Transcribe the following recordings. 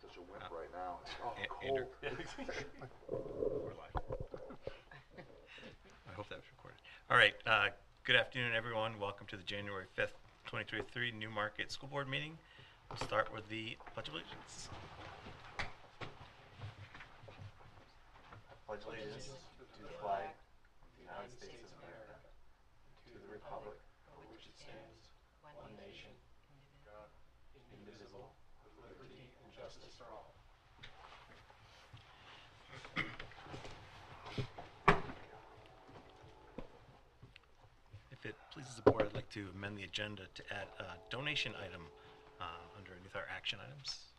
such a wimp right now. It's Andrew. cold. We're live. I hope that was recorded. All right. Good afternoon, everyone. Welcome to the January 5th, 2023 Newmarket School Board meeting. We'll start with the Pledge of Allegiance. Pledge allegiance to the flag of the United States of America, and to the republic for which it stands, one nation, God, indivisible, with liberty and justice for all. If it pleases the board, I'd like to amend the agenda to add a donation item underneath our action items.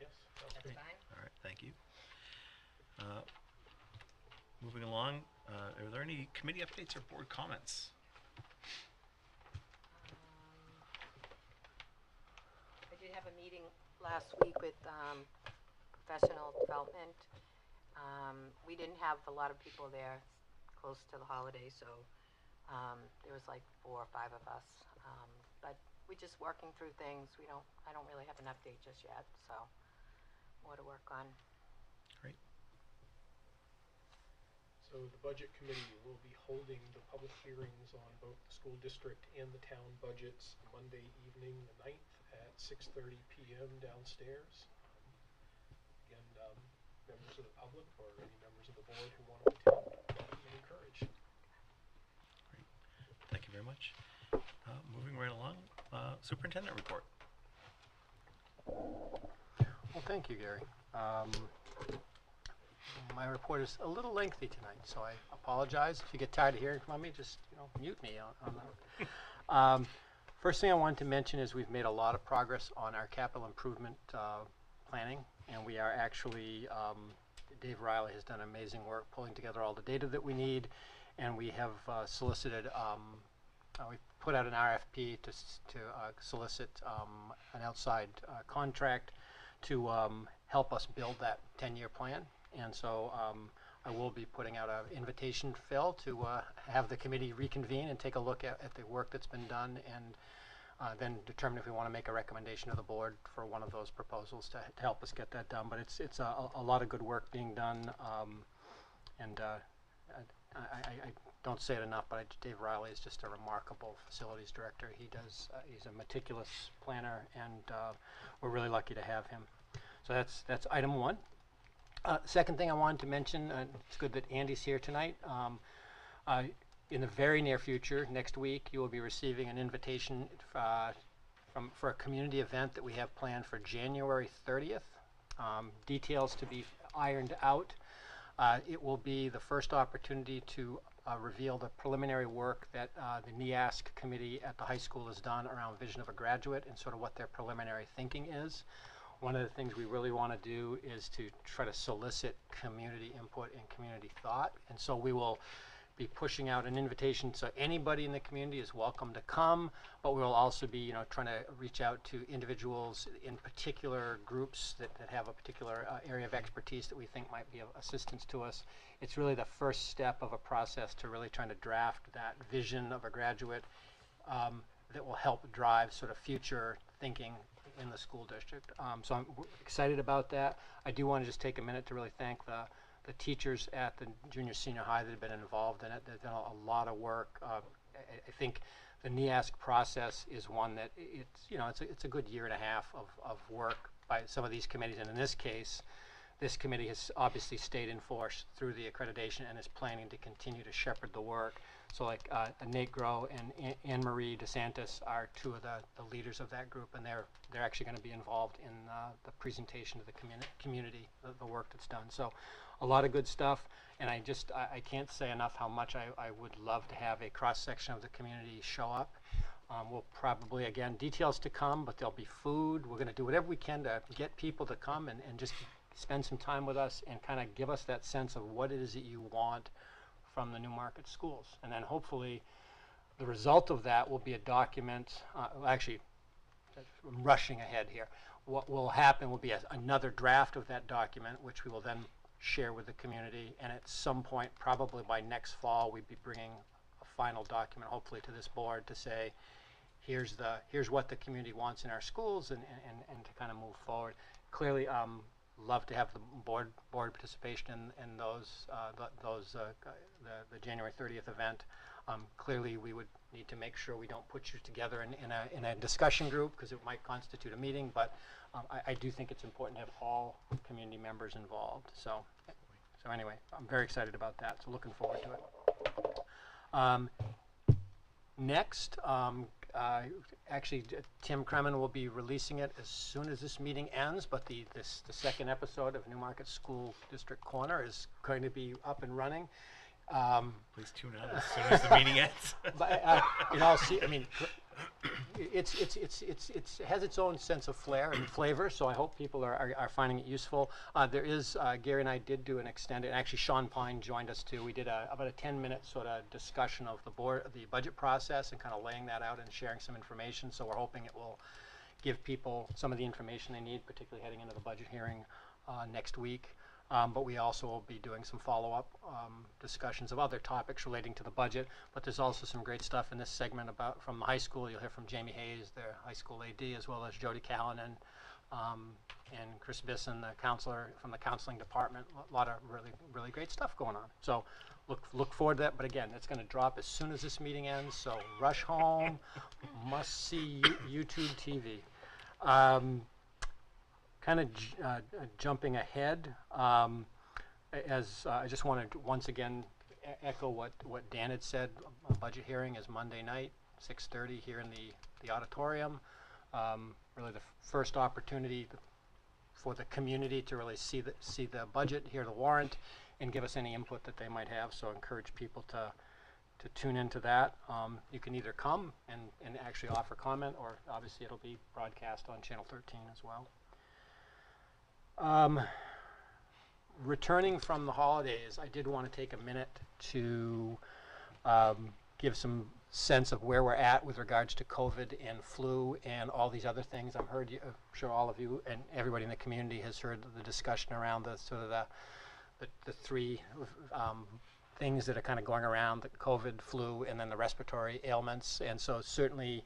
Yes, That's fine. All right, thank you. Moving along, are there any committee updates or board comments? I did have a meeting last week with professional development. We didn't have a lot of people there close to the holiday, so there was like 4 or 5 of us. But we're just working through things. I don't really have an update just yet, so more to work on. Great. So the Budget Committee will be holding the public hearings on both the school district and the town budgets Monday evening, the 9th at 6:30 p.m. downstairs. Again, members of the public or any members of the board who want to attend, welcome and encouraged. Great. Thank you very much. Moving right along, Superintendent report. Well, thank you, Gary. My report is a little lengthy tonight, so I apologize. If you get tired of hearing from me, just mute me on that. First thing I wanted to mention is we've made a lot of progress on our capital improvement planning, and we are actually, Dave Riley has done amazing work pulling together all the data that we need, and we have solicited, we put out an RFP to solicit an outside contract to help us build that 10-year plan. And so I will be putting out an invitation, Phil, to have the committee reconvene and take a look at the work that's been done, and then determine if we want to make a recommendation to the board for one of those proposals to help us get that done. But it's a lot of good work being done, and I don't say it enough, but Dave Riley is just a remarkable facilities director. He's a meticulous planner, and we're really lucky to have him. So that's item 1. Second thing I wanted to mention, it's good that Andy's here tonight. In the very near future, next week, you will be receiving an invitation for a community event that we have planned for January 30th. Details to be ironed out. It will be the first opportunity to reveal the preliminary work that the NEASC committee at the high school has done around Vision of a Graduate and sort of what their preliminary thinking is. One of the things we really want to do is to try to solicit community input and community thought. And so we will be pushing out an invitation, so anybody in the community is welcome to come, but we will also be trying to reach out to individuals in particular groups that have a particular area of expertise that we think might be of assistance to us. It's really the first step of a process to really trying to draft that vision of a graduate that will help drive sort of future thinking in the school district. So I'm excited about that. I do want to just take a minute to really thank the teachers at the junior senior high that have been involved in it. They've done a lot of work. I think the NEASC process is one that it's a good year and a half of work by some of these committees, and in this case this committee has obviously stayed in force through the accreditation and is planning to continue to shepherd the work. So like Nate Groh and Anne-Marie DeSantis are 2 of the leaders of that group, and they're actually going to be involved in the presentation to the community, the work that's done. So a lot of good stuff, and I can't say enough how much I would love to have a cross-section of the community show up. We'll probably, again, details to come, but there'll be food. We're going to do whatever we can to get people to come and just spend some time with us and kind of give us that sense of what it is that you want from the Newmarket schools. And then hopefully the result of that will be a document. Actually, I'm rushing ahead here. What will happen will be another draft of that document, which we will then share with the community. And at some point, probably by next fall, we'd be bringing a final document, hopefully, to this board to say, here's what the community wants in our schools, and to kind of move forward. Clearly, love to have the board participation in the January 30th event. Clearly, we would need to make sure we don't put you together in a discussion group, because it might constitute a meeting, but I do think it's important to have all community members involved. So anyway, I'm very excited about that, so looking forward to it. Next, actually, Tim Kremen will be releasing it as soon as this meeting ends, but the second episode of Newmarket School District Corner is going to be up and running. Please tune in as soon as the meeting ends. But in all, I mean, it has its own sense of flair and flavor. So I hope people are finding it useful. There is Gary and I did do an extended. Actually, Sean Pine joined us too. We did about a 10-minute sort of discussion of the budget process, and kind of laying that out and sharing some information. So we're hoping it will give people some of the information they need, particularly heading into the budget hearing next week. But we also will be doing some follow-up discussions of other topics relating to the budget. But there's also some great stuff in this segment from the high school. You'll hear from Jamie Hayes, their high school AD, as well as Jody Callanan and Chris Bisson, the counselor from the counseling department. A lot of really great stuff going on. So look forward to that. But again, it's going to drop as soon as this meeting ends. So rush home, must see YouTube TV. Kind of jumping ahead, as I just wanted to once again echo what Dan had said. Budget hearing is Monday night, 6:30 here in the auditorium. Really the first opportunity for the community to really see the budget, hear the warrant, and give us any input that they might have. So I encourage people to tune into that. You can either come and actually offer comment, or obviously it'll be broadcast on Channel 13 as well. Returning from the holidays, I did want to take a minute to give some sense of where we're at with regards to COVID and flu and all these other things. I'm sure all of you and everybody in the community has heard the discussion around the sort of the three things that are kind of going around: the COVID, flu, and then the respiratory ailments. And so certainly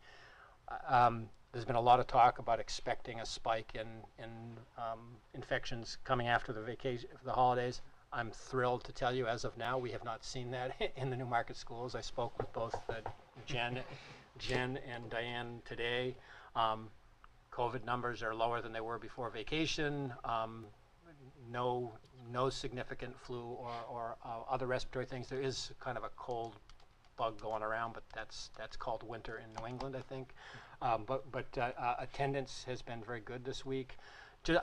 there's been a lot of talk about expecting a spike in infections coming after the holidays. I'm thrilled to tell you, as of now, we have not seen that in the Newmarket schools. I spoke with both Jen and Diane today. COVID numbers are lower than they were before vacation. No significant flu or other respiratory things. There is kind of a cold bug going around, but that's called winter in New England, I think. But attendance has been very good this week.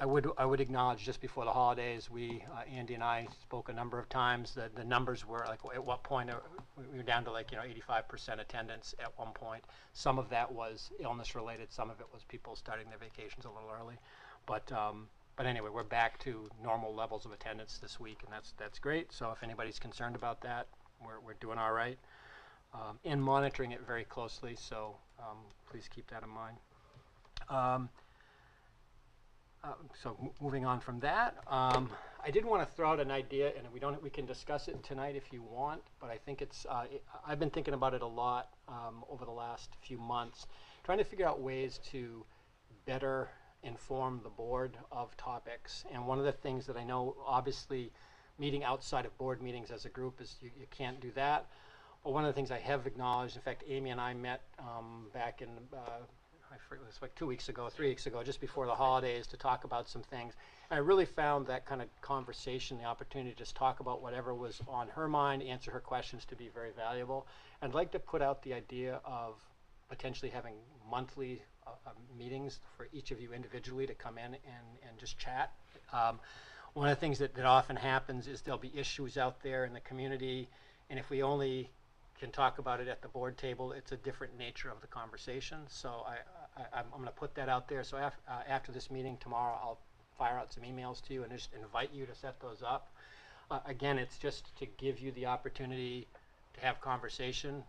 I would acknowledge, just before the holidays, Andy and I spoke a number of times that the numbers were like, at what point we were down to 85% attendance at one point. Some of that was illness related. Some of it was people starting their vacations a little early. But anyway, we're back to normal levels of attendance this week, and that's great. So if anybody's concerned about that, we're doing all right. And monitoring it very closely, so please keep that in mind. So moving on from that, I did want to throw out an idea, and we can discuss it tonight if you want, but I think I've been thinking about it a lot over the last few months, trying to figure out ways to better inform the board of topics. And one of the things that I know, obviously, meeting outside of board meetings as a group is you can't do that. But one of the things I have acknowledged, in fact, Amy and I met back in, I forget, it was like 3 weeks ago, just before the holidays, to talk about some things. And I really found that kind of conversation, the opportunity to just talk about whatever was on her mind, answer her questions, to be very valuable. I'd like to put out the idea of potentially having monthly meetings for each of you individually to come in and just chat. One of the things that often happens is there'll be issues out there in the community, and if we only can talk about it at the board table, it's a different nature of the conversation. So I'm going to put that out there. So after this meeting tomorrow, I'll fire out some emails to you and just invite you to set those up. Again, it's just to give you the opportunity to have conversation,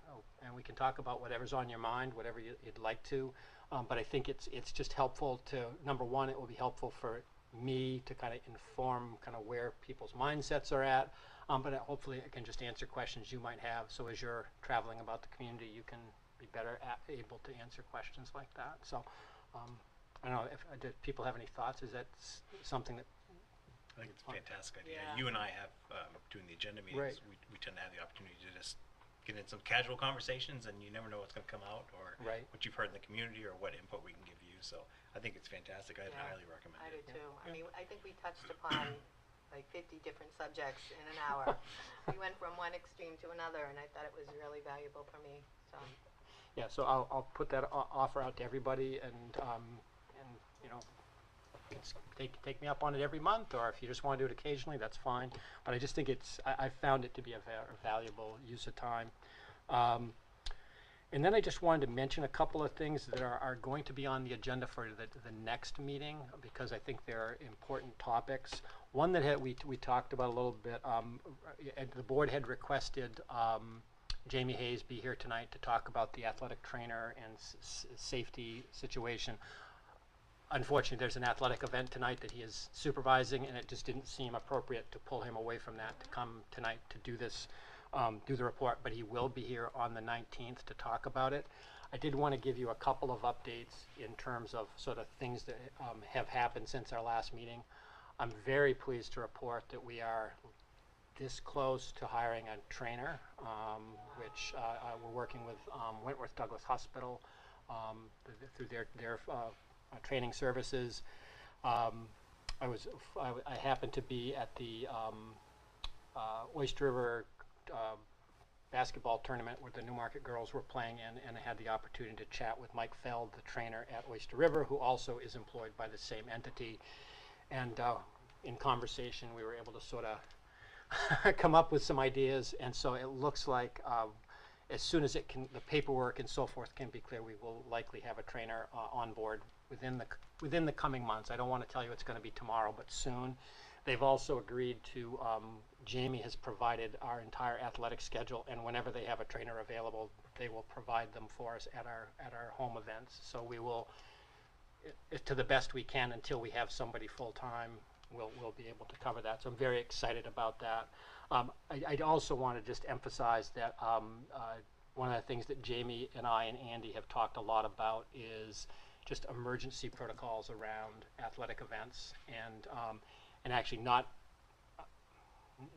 and we can talk about whatever's on your mind, whatever you'd like to. But I think it's just helpful to, number one, it will be helpful for me to kind of inform kind of where people's mindsets are at. But hopefully I can just answer questions you might have. So as you're traveling about the community, you can be better able to answer questions like that. So, I don't know if do people have any thoughts. Is that something that? I think it's a fantastic idea. Yeah. You and I have, doing the agenda meetings, Right. we tend to have the opportunity to just get in some casual conversations, and you never know what's going to come out, or Right. what you've heard in the community, or what input we can give you. So I think it's fantastic. I'd Yeah. highly recommend I do it. too. I mean, I think we touched upon like 50 different subjects in an hour. We went from one extreme to another, and I thought it was really valuable for me, so. Yeah, so I'll put that offer out to everybody, and you know, take me up on it every month, or if you just want to do it occasionally, that's fine. But I just think I found it to be a valuable use of time. And then I just wanted to mention a couple of things that are going to be on the agenda for the next meeting, because I think they're important topics. One that we talked about a little bit, the board had requested Jamie Hayes be here tonight to talk about the athletic trainer and safety situation. Unfortunately, there's an athletic event tonight that he is supervising, and it just didn't seem appropriate to pull him away from that to come tonight to do this, do the report, but he will be here on the 19th to talk about it. I did want to give you a couple of updates in terms of sort of things that have happened since our last meeting. I'm very pleased to report that we are this close to hiring a trainer, which we're working with Wentworth Douglas Hospital through their training services. I happened to be at the Oyster River basketball tournament where the Newmarket girls were playing in, and I had the opportunity to chat with Mike Feld, the trainer at Oyster River, who also is employed by the same entity. And in conversation, we were able to sort of come up with some ideas, and so it looks like as soon as the paperwork and so forth can be clear, we will likely have a trainer on board within the coming months. I don't want to tell you it's going to be tomorrow, but soon. They've also agreed to, Jamie has provided our entire athletic schedule, and whenever they have a trainer available, they will provide them for us at our home events. So we will, to the best we can, until we have somebody full-time, we'll be able to cover that. So I'm very excited about that. I'd also want to just emphasize that one of the things that Jamie and I and Andy have talked a lot about is just emergency protocols around athletic events, and actually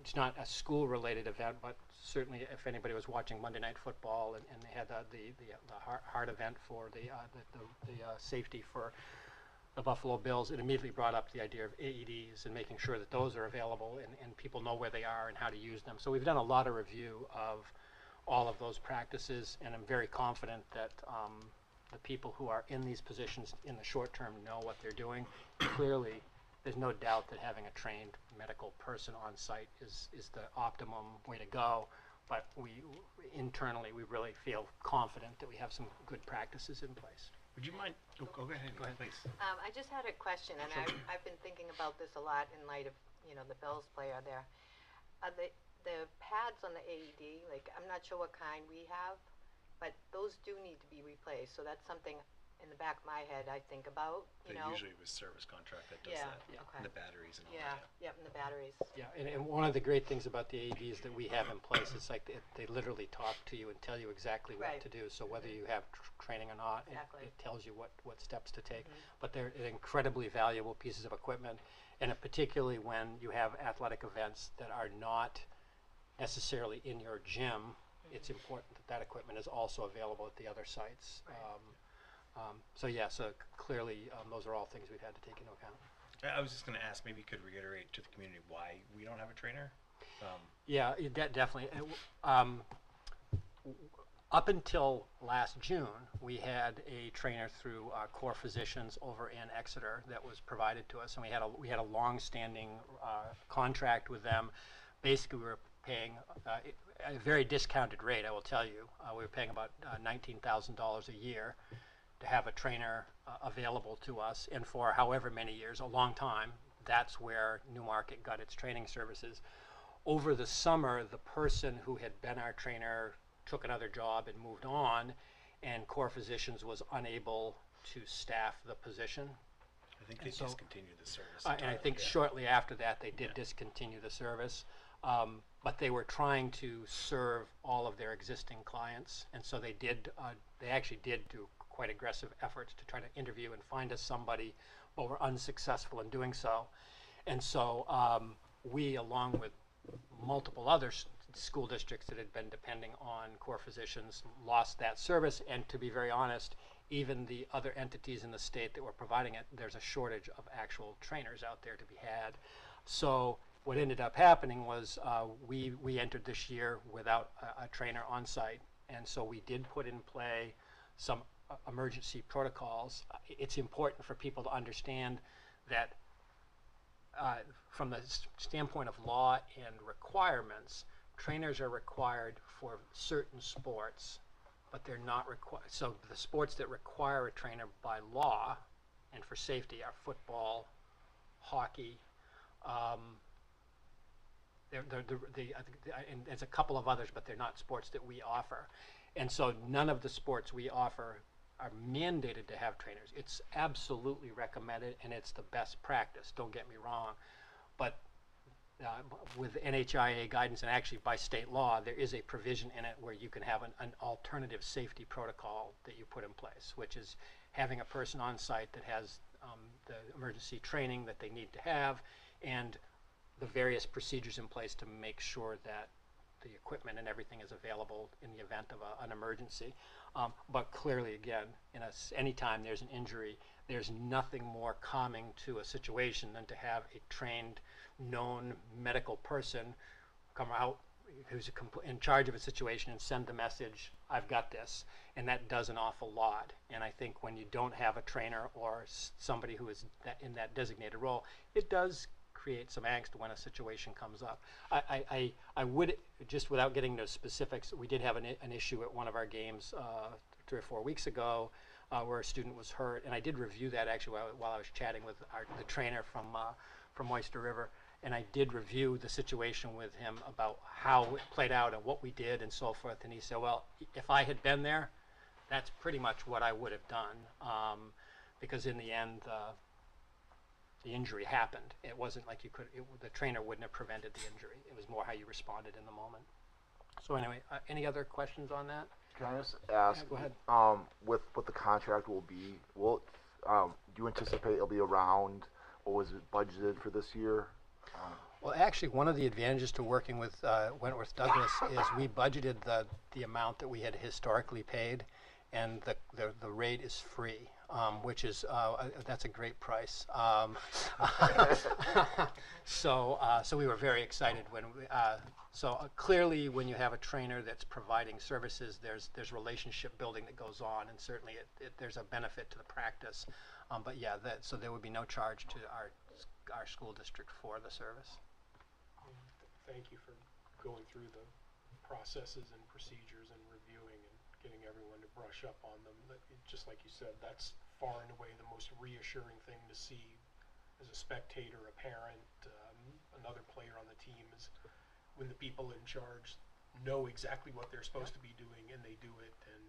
it's not a school-related event, but certainly if anybody was watching Monday Night Football and they had the heart event for the safety for the Buffalo Bills, it immediately brought up the idea of AEDs and making sure that those are available and people know where they are and how to use them. So we've done a lot of review of all of those practices, and I'm very confident that the people who are in these positions in the short term know what they're doing. Clearly, there's no doubt that having a trained medical person on site is the optimum way to go, but internally we really feel confident that we have some good practices in place. Would you mind? Oh, go ahead. Go ahead, please. I just had a question, and I've been thinking about this a lot in light of, the Bills player there. The pads on the AED, like, I'm not sure what kind we have, but those do need to be replaced, so that's something in the back of my head I think about, Usually with service contract that does that. Yeah. Okay. And the batteries and all Yeah, that. yep, and the batteries. Yeah, and one of the great things about the AEDs that we have in place is like they literally talk to you and tell you exactly what Right. to do. So whether you have training or not, Exactly. it tells you what steps to take. But they're incredibly valuable pieces of equipment, and particularly when you have athletic events that are not necessarily in your gym, it's important that equipment is also available at the other sites. Right. So clearly those are all things we've had to take into account. I was just going to ask, maybe you could reiterate to the community why we don't have a trainer? Yeah, definitely. Up until last June, we had a trainer through Core Physicians over in Exeter that was provided to us, and we had a long-standing contract with them. Basically, we were paying a very discounted rate. I will tell you, we were paying about $19,000 a year to have a trainer available to us, and for however many years, a long time. That's where Newmarket got its training services. Over the summer, the person who had been our trainer took another job and moved on, and Core Physicians was unable to staff the position. I think they discontinued the service. And I think shortly after that, they did discontinue the service. But they were trying to serve all of their existing clients, and so they actually did do quite aggressive efforts to try to interview and find us somebody, but were unsuccessful in doing so. And so we, along with multiple other school districts that had been depending on core physicians, lost that service. And to be very honest, even the other entities in the state that were providing it, there's a shortage of actual trainers out there to be had. So what ended up happening was we entered this year without a trainer on site, and so we did put in play some emergency protocols. It's important for people to understand that from the standpoint of law and requirements, trainers are required for certain sports, but they're not required. So the sports that require a trainer by law and for safety are football, hockey, and there's a couple of others, but they're not sports that we offer. And so none of the sports we offer are mandated to have trainers. It's absolutely recommended, and it's the best practice, don't get me wrong. But with NHIA guidance, and actually by state law, there is a provision in it where you can have an alternative safety protocol that you put in place, which is having a person on site that has the emergency training that they need to have, and the various procedures in place to make sure that the equipment and everything is available in the event of an emergency. But clearly, again, anytime there's an injury, there's nothing more calming to a situation than to have a trained, known medical person come out who's in charge of a situation and send the message, I've got this. And that does an awful lot. And I think when you don't have a trainer or somebody who is in that designated role, it does create some angst when a situation comes up. I would, just without getting into specifics, we did have an issue at one of our games 3 or 4 weeks ago where a student was hurt, and I did review that actually while I was chatting with the trainer from Oyster River, and I did review the situation with him about how it played out and what we did and so forth, and he said, well, if I had been there, that's pretty much what I would have done, because in the end, the injury happened. It wasn't like the trainer wouldn't have prevented the injury. It was more how you responded in the moment. So anyway, any other questions on that? Can I just ask? Yeah, go ahead. With what the contract will be, do you anticipate it'll be around what was it budgeted for this year? Well, actually, one of the advantages to working with Wentworth Douglas is we budgeted the amount that we had historically paid, and the rate is free, which is that's a great price. So we were very excited when clearly when you have a trainer that's providing services, there's relationship building that goes on, and certainly there's a benefit to the practice. But yeah, so there would be no charge to our school district for the service. Thank you for going through the processes and procedures and reviewing and getting everyone to brush up on them. Just like you said, that's far and away the most reassuring thing to see as a spectator, a parent, another player on the team, is when the people in charge know exactly what they're supposed to be doing and they do it, and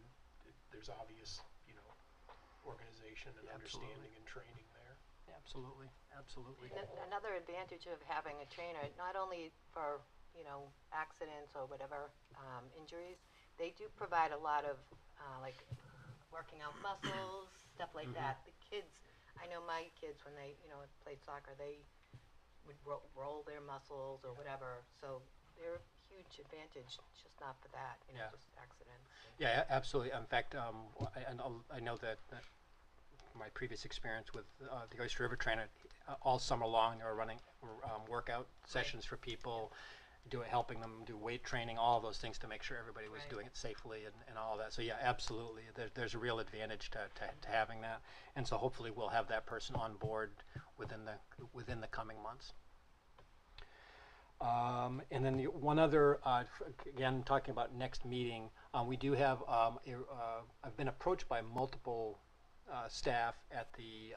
there's obvious, organization and understanding and training there. Absolutely, absolutely. Another advantage of having a trainer, not only for, accidents or whatever, injuries, they do provide a lot of, like, working out muscles, stuff like that. The kids, I know my kids, when they, played soccer, they would roll their muscles or whatever. So they're a huge advantage, just not for that, Yeah. just accidents. Yeah, absolutely. In fact, I know that my previous experience with the Oyster River trainer, all summer long they were running workout sessions for people, helping them do weight training, all of those things to make sure everybody was doing it safely and all that. So yeah, absolutely. There's a real advantage to having that, and so hopefully we'll have that person on board within the coming months. And then one other, again, talking about next meeting, we do have, I've been approached by multiple staff at the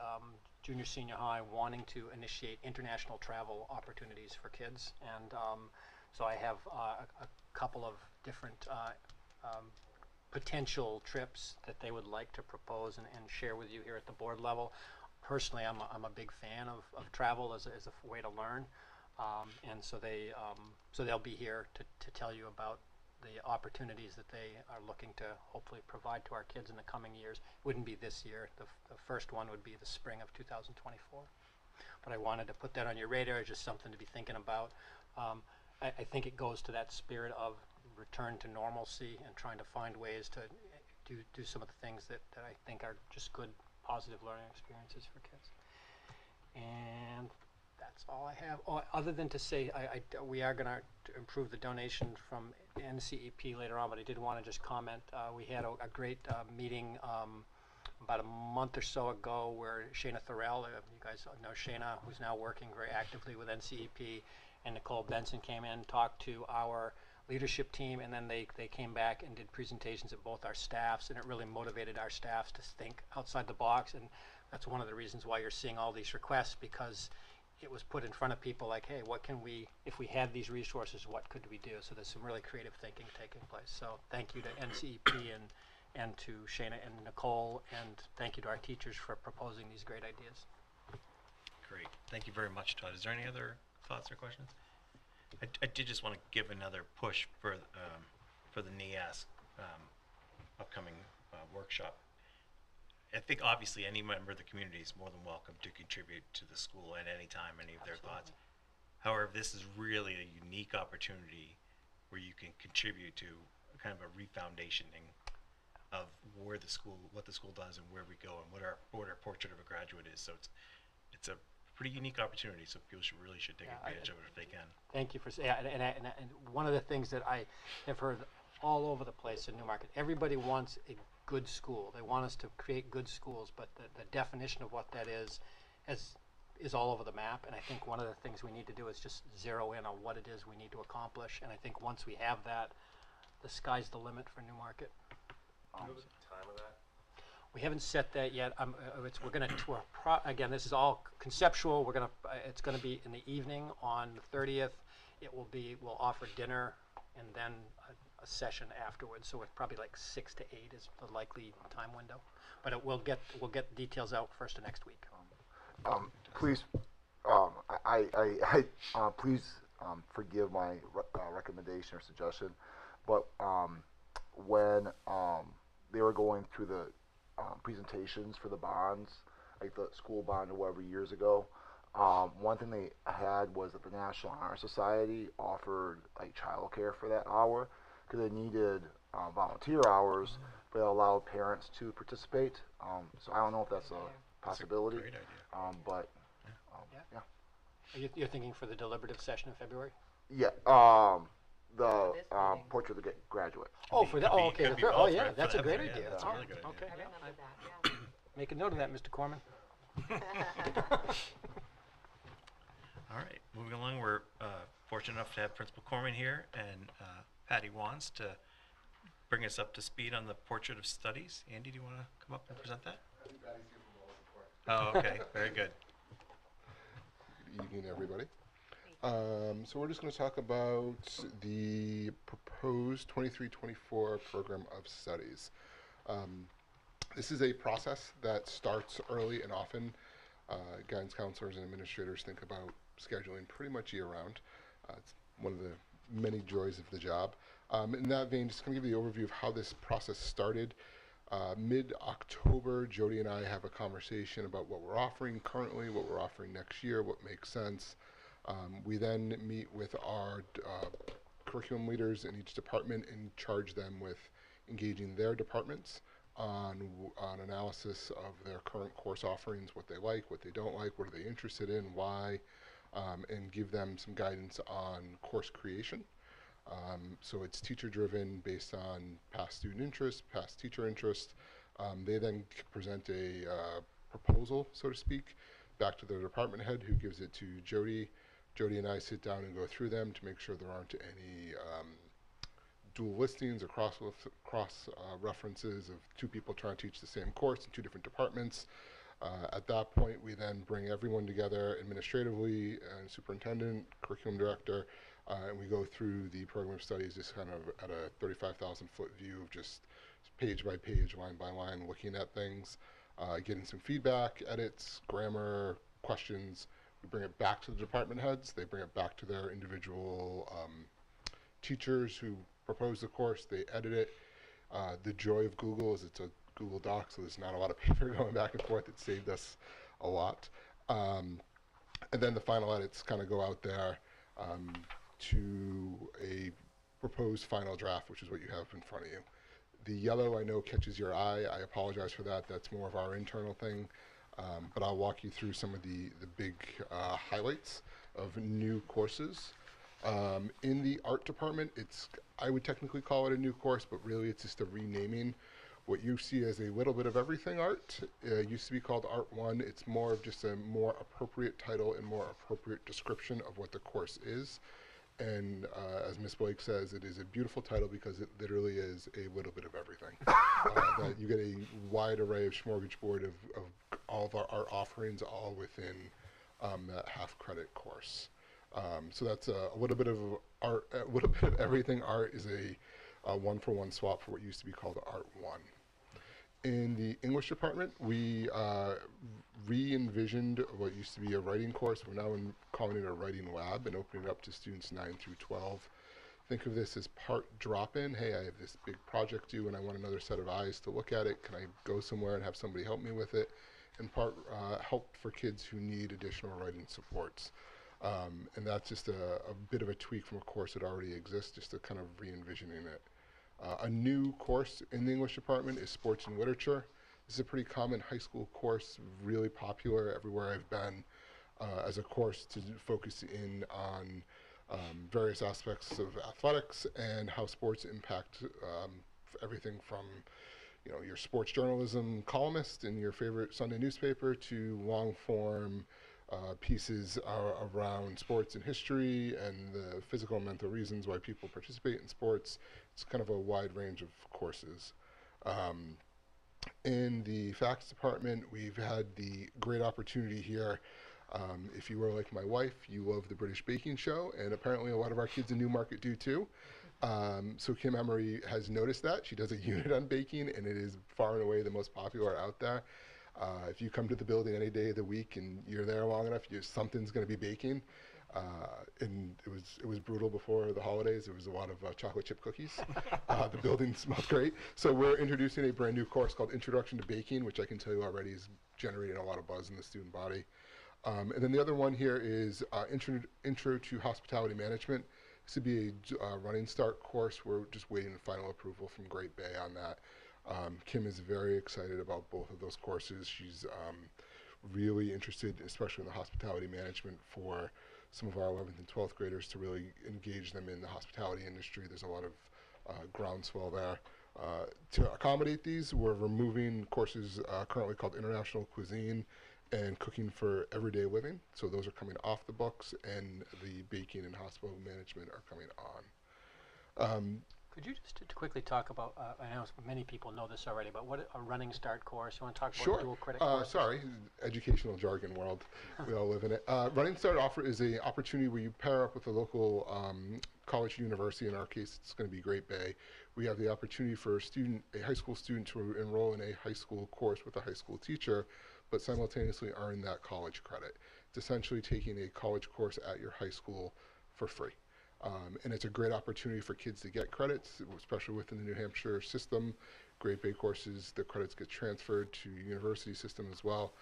junior senior high wanting to initiate international travel opportunities for kids, and so I have a couple of different potential trips that they would like to propose and share with you here at the board level. Personally, I'm a big fan of travel as a way to learn. And so they'll be here to tell you about the opportunities that they are looking to hopefully provide to our kids in the coming years. Wouldn't be this year. The first one would be the spring of 2024. But I wanted to put that on your radar as just something to be thinking about. I think it goes to that spirit of return to normalcy and trying to find ways to do some of the things that I think are just good, positive learning experiences for kids. And that's all I have. Oh, other than to say, we are going to improve the donation from NCEP later on, but I did want to just comment. We had a great meeting about a month or so ago where Shayna Thorell, you guys know Shayna, who's now working very actively with NCEP, and Nicole Benson came in, talked to our leadership team, and then they came back and did presentations at both our staffs, and it really motivated our staffs to think outside the box. And that's one of the reasons why you're seeing all these requests, because it was put in front of people like, hey, what can we, if we had these resources, what could we do? So there's some really creative thinking taking place. So thank you to NCEP and to Shayna and Nicole, and thank you to our teachers for proposing these great ideas. Great. Thank you very much, Todd. Is there any other thoughts or questions? I did just want to give another push for the NEAS upcoming workshop. I think obviously any member of the community is more than welcome to contribute to the school at any time, any of their thoughts. However, this is really a unique opportunity where you can contribute to kind of a refoundationing of where the school, what the school does, and where we go, and what our portrait of a graduate is. So it's a pretty unique opportunity. So people really should take advantage of it if they can. Thank you for saying. And one of the things that I have heard all over the place in Newmarket, everybody wants a good school. They want us to create good schools, but the definition of what that is all over the map. And I think one of the things we need to do is just zero in on what it is we need to accomplish. And I think once we have that, the sky's the limit for Newmarket. Do you know the time of that? We haven't set that yet. We're going to again. This is all conceptual. It's going to be in the evening on the 30th. We'll offer dinner and then a session afterwards. So it's probably like 6 to 8 is the likely time window. But we'll get details out first of next week. Please, please forgive my recommendation or suggestion, but when they were going through the presentations for the bonds, like the school bond or whatever years ago, one thing they had was that the National Honor Society offered like childcare for that hour because they needed volunteer hours, but it allowed parents to participate. So I don't know if that's a possibility. That's a great idea. But yeah. You're thinking for the deliberative session in February? Yeah. The this meeting. portrait of the graduate. Oh, for that. Oh, okay. Could be Oh, both, yeah. right? That's For a great that, idea. yeah, that's a really good idea. Okay. I remember that, yeah. Make a note of that, Mr. Corman. All right, moving along, we're fortunate enough to have Principal Corman here and Patty Wands to bring us up to speed on the Portrait of Studies. Andy, do you want to come up and present that? I think Patty's here for moral support. Oh, okay, very good. Good evening, everybody. So we're just going to talk about the proposed 23-24 program of studies. This is a process that starts early and often. Guidance counselors and administrators think about scheduling pretty much year-round. It's one of the many joys of the job. In that vein, just going to give you the overview of how this process started. Mid-October, Jody and I have a conversation about what we're offering currently, what we're offering next year, what makes sense. We then meet with our curriculum leaders in each department and charge them with engaging their departments on analysis of their current course offerings, what they like, what they don't like, what are they interested in, why, and give them some guidance on course creation. So it's teacher driven based on past student interest, past teacher interest. They then present a proposal, so to speak, back to their department head who gives it to Jody. Jody and I sit down and go through them to make sure there aren't any dual listings or cross references of two people trying to teach the same course in two different departments. At that point, we then bring everyone together administratively, and superintendent, curriculum director, and we go through the program of studies just kind of at a 35,000-foot view of just page by page, line by line, looking at things, getting some feedback, edits, grammar, questions. We bring it back to the department heads. They bring it back to their individual teachers who propose the course. They edit it. The joy of Google is it's a Google Doc, so there's not a lot of paper going back and forth. It saved us a lot. And then the final edits kind of go out there to a proposed final draft, which is what you have in front of you. The yellow I know catches your eye. I apologize for that. That's more of our internal thing. But I'll walk you through some of the big highlights of new courses. In the art department, I would technically call it a new course, but really it's just a renaming. What you see as a little bit of everything art used to be called Art 1. It's more of just a more appropriate title and more appropriate description of what the course is. And as Ms. Blake says, it is a beautiful title because it literally is a little bit of everything. That you get a wide array of smorgasbord of all of our art offerings all within that half credit course. So that's a little bit of art, a little bit of everything art is a one-for-one swap for what used to be called Art 1. In the English department, we re-envisioned what used to be a writing course. We're now calling it a writing lab and opening it up to students 9 through 12. Think of this as part drop-in. Hey, I have this big project due and I want another set of eyes to look at it. Can I go somewhere and have somebody help me with it? And part help for kids who need additional writing supports. And that's just a bit of a tweak from a course that already exists, just to kind of re-envisioning it. A new course in the English department is sports and literature. This is a pretty common high school course, really popular everywhere I've been, as a course to focus in on various aspects of athletics and how sports impact everything from your sports journalism columnist in your favorite Sunday newspaper to long form pieces around sports and history and the physical and mental reasons why people participate in sports. It's kind of a wide range of courses. In the facts department, we've had the great opportunity here. If you were like my wife, you love the British baking show, and apparently a lot of our kids in Newmarket do too. So Kim Emery has noticed that. She does a unit on baking, and it is far and away the most popular out there. If you come to the building any day of the week and you're there long enough, something's going to be baking. And it was brutal before the holidays. There was a lot of chocolate chip cookies. The building smelled great. So we're introducing a brand new course called Introduction to Baking, which I can tell you already is generating a lot of buzz in the student body. And then the other one here is Intro to Hospitality Management. This would be a running start course. We're just waiting for final approval from Great Bay on that. Kim is very excited about both of those courses. She's really interested, especially in the hospitality management, for some of our 11th and 12th graders to really engage them in the hospitality industry. There's a lot of groundswell there. To accommodate these, we're removing courses currently called International Cuisine and Cooking for Everyday Living. So those are coming off the books, and the baking and hospital management are coming on. Could you just quickly talk about, I know many people know this already, but what a running start course, you want to talk about dual credit courses? Sorry, educational jargon world, we all live in it. Running Start offer is an opportunity where you pair up with a local college or university. In our case, it's going to be Great Bay. We have the opportunity for a high school student to enroll in a high school course with a high school teacher, but simultaneously earn that college credit. It's essentially taking a college course at your high school for free. And it's a great opportunity for kids to get credits, especially within the New Hampshire system. Great Bay courses, the credits get transferred to university system as well.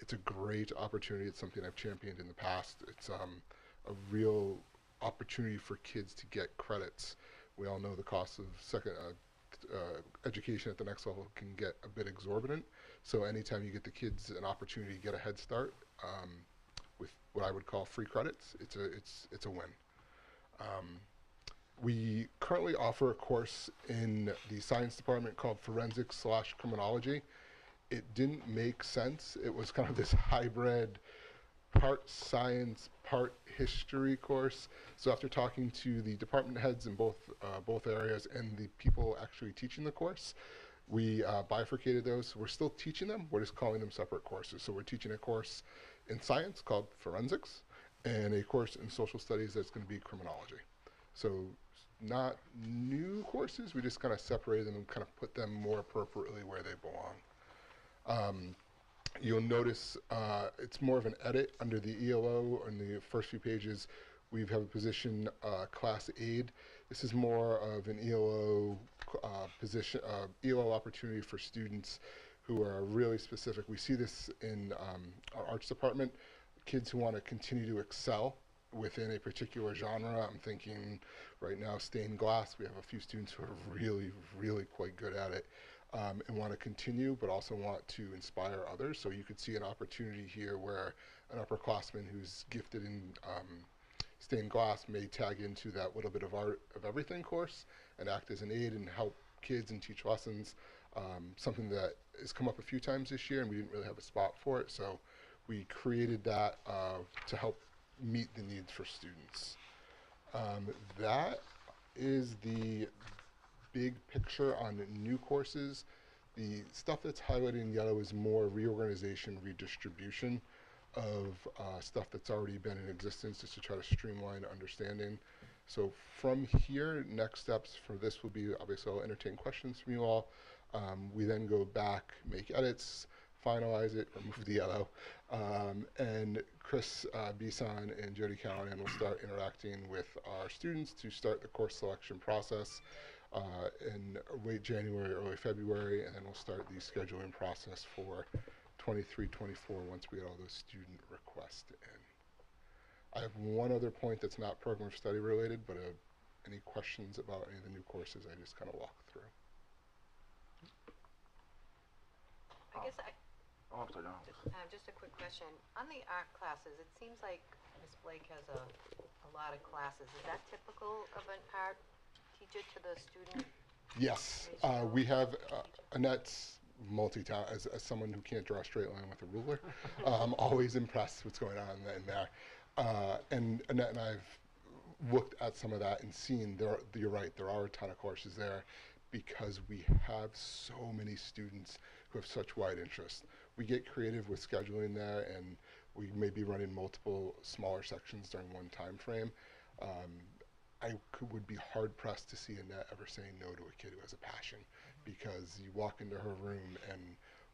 It's a great opportunity. It's something I've championed in the past. It's a real opportunity for kids to get credits. We all know the cost of education at the next level can get a bit exorbitant. So anytime you get the kids an opportunity to get a head start with what I would call free credits, it's a win. We currently offer a course in the science department called Forensics/Criminology. It didn't make sense. It was kind of this hybrid, part science, part history course. So after talking to the department heads in both areas and the people actually teaching the course, we bifurcated those. We're still teaching them. We're just calling them separate courses. So we're teaching a course in science called Forensics, and a course in social studies that's going to be criminology. So not new courses, we just kind of separated them and kind of put them more appropriately where they belong. You'll notice it's more of an edit under the ELO. On the first few pages, we have a position, class aid. This is more of an ELO position, ELO opportunity for students who are really specific. We see this in our arts department, kids who want to continue to excel within a particular genre. I'm thinking right now stained glass. We have a few students who are really, really quite good at it. And want to continue, but also want to inspire others. So you could see an opportunity here where an upperclassman who's gifted in stained glass may tag into that little bit of art of everything course and act as an aid and help kids and teach lessons. Something that has come up a few times this year, and we didn't really have a spot for it. So we created that to help meet the needs for students. That is the big picture on new courses. The stuff that's highlighted in yellow is more reorganization, redistribution of stuff that's already been in existence, just to try to streamline understanding. So from here, next steps for this will be, obviously I'll entertain questions from you all. We then go back, make edits, finalize it, remove the yellow, and Chris Bison and Jody Callahan will start interacting with our students to start the course selection process in late January, early February, and then we'll start the scheduling process for 23-24 once we get all those student requests in. I have one other point that's not program of study related, but any questions about any of the new courses I just kind of walked through. I guess Oh, I'm sorry, no. just a quick question. On the art classes, it seems like Ms. Blake has a lot of classes. Is that typical of an art teacher to the student? Yes, ratio we have teacher? Annette's as someone who can't draw a straight line with a ruler. I'm always impressed what's going on in there. And Annette and I have looked at some of that and seen you're right, there are a ton of courses there because we have so many students who have such wide interests. We get creative with scheduling there, and we may be running multiple smaller sections during one time frame. Would be hard pressed to see Annette ever saying no to a kid who has a passion, because you walk into her room and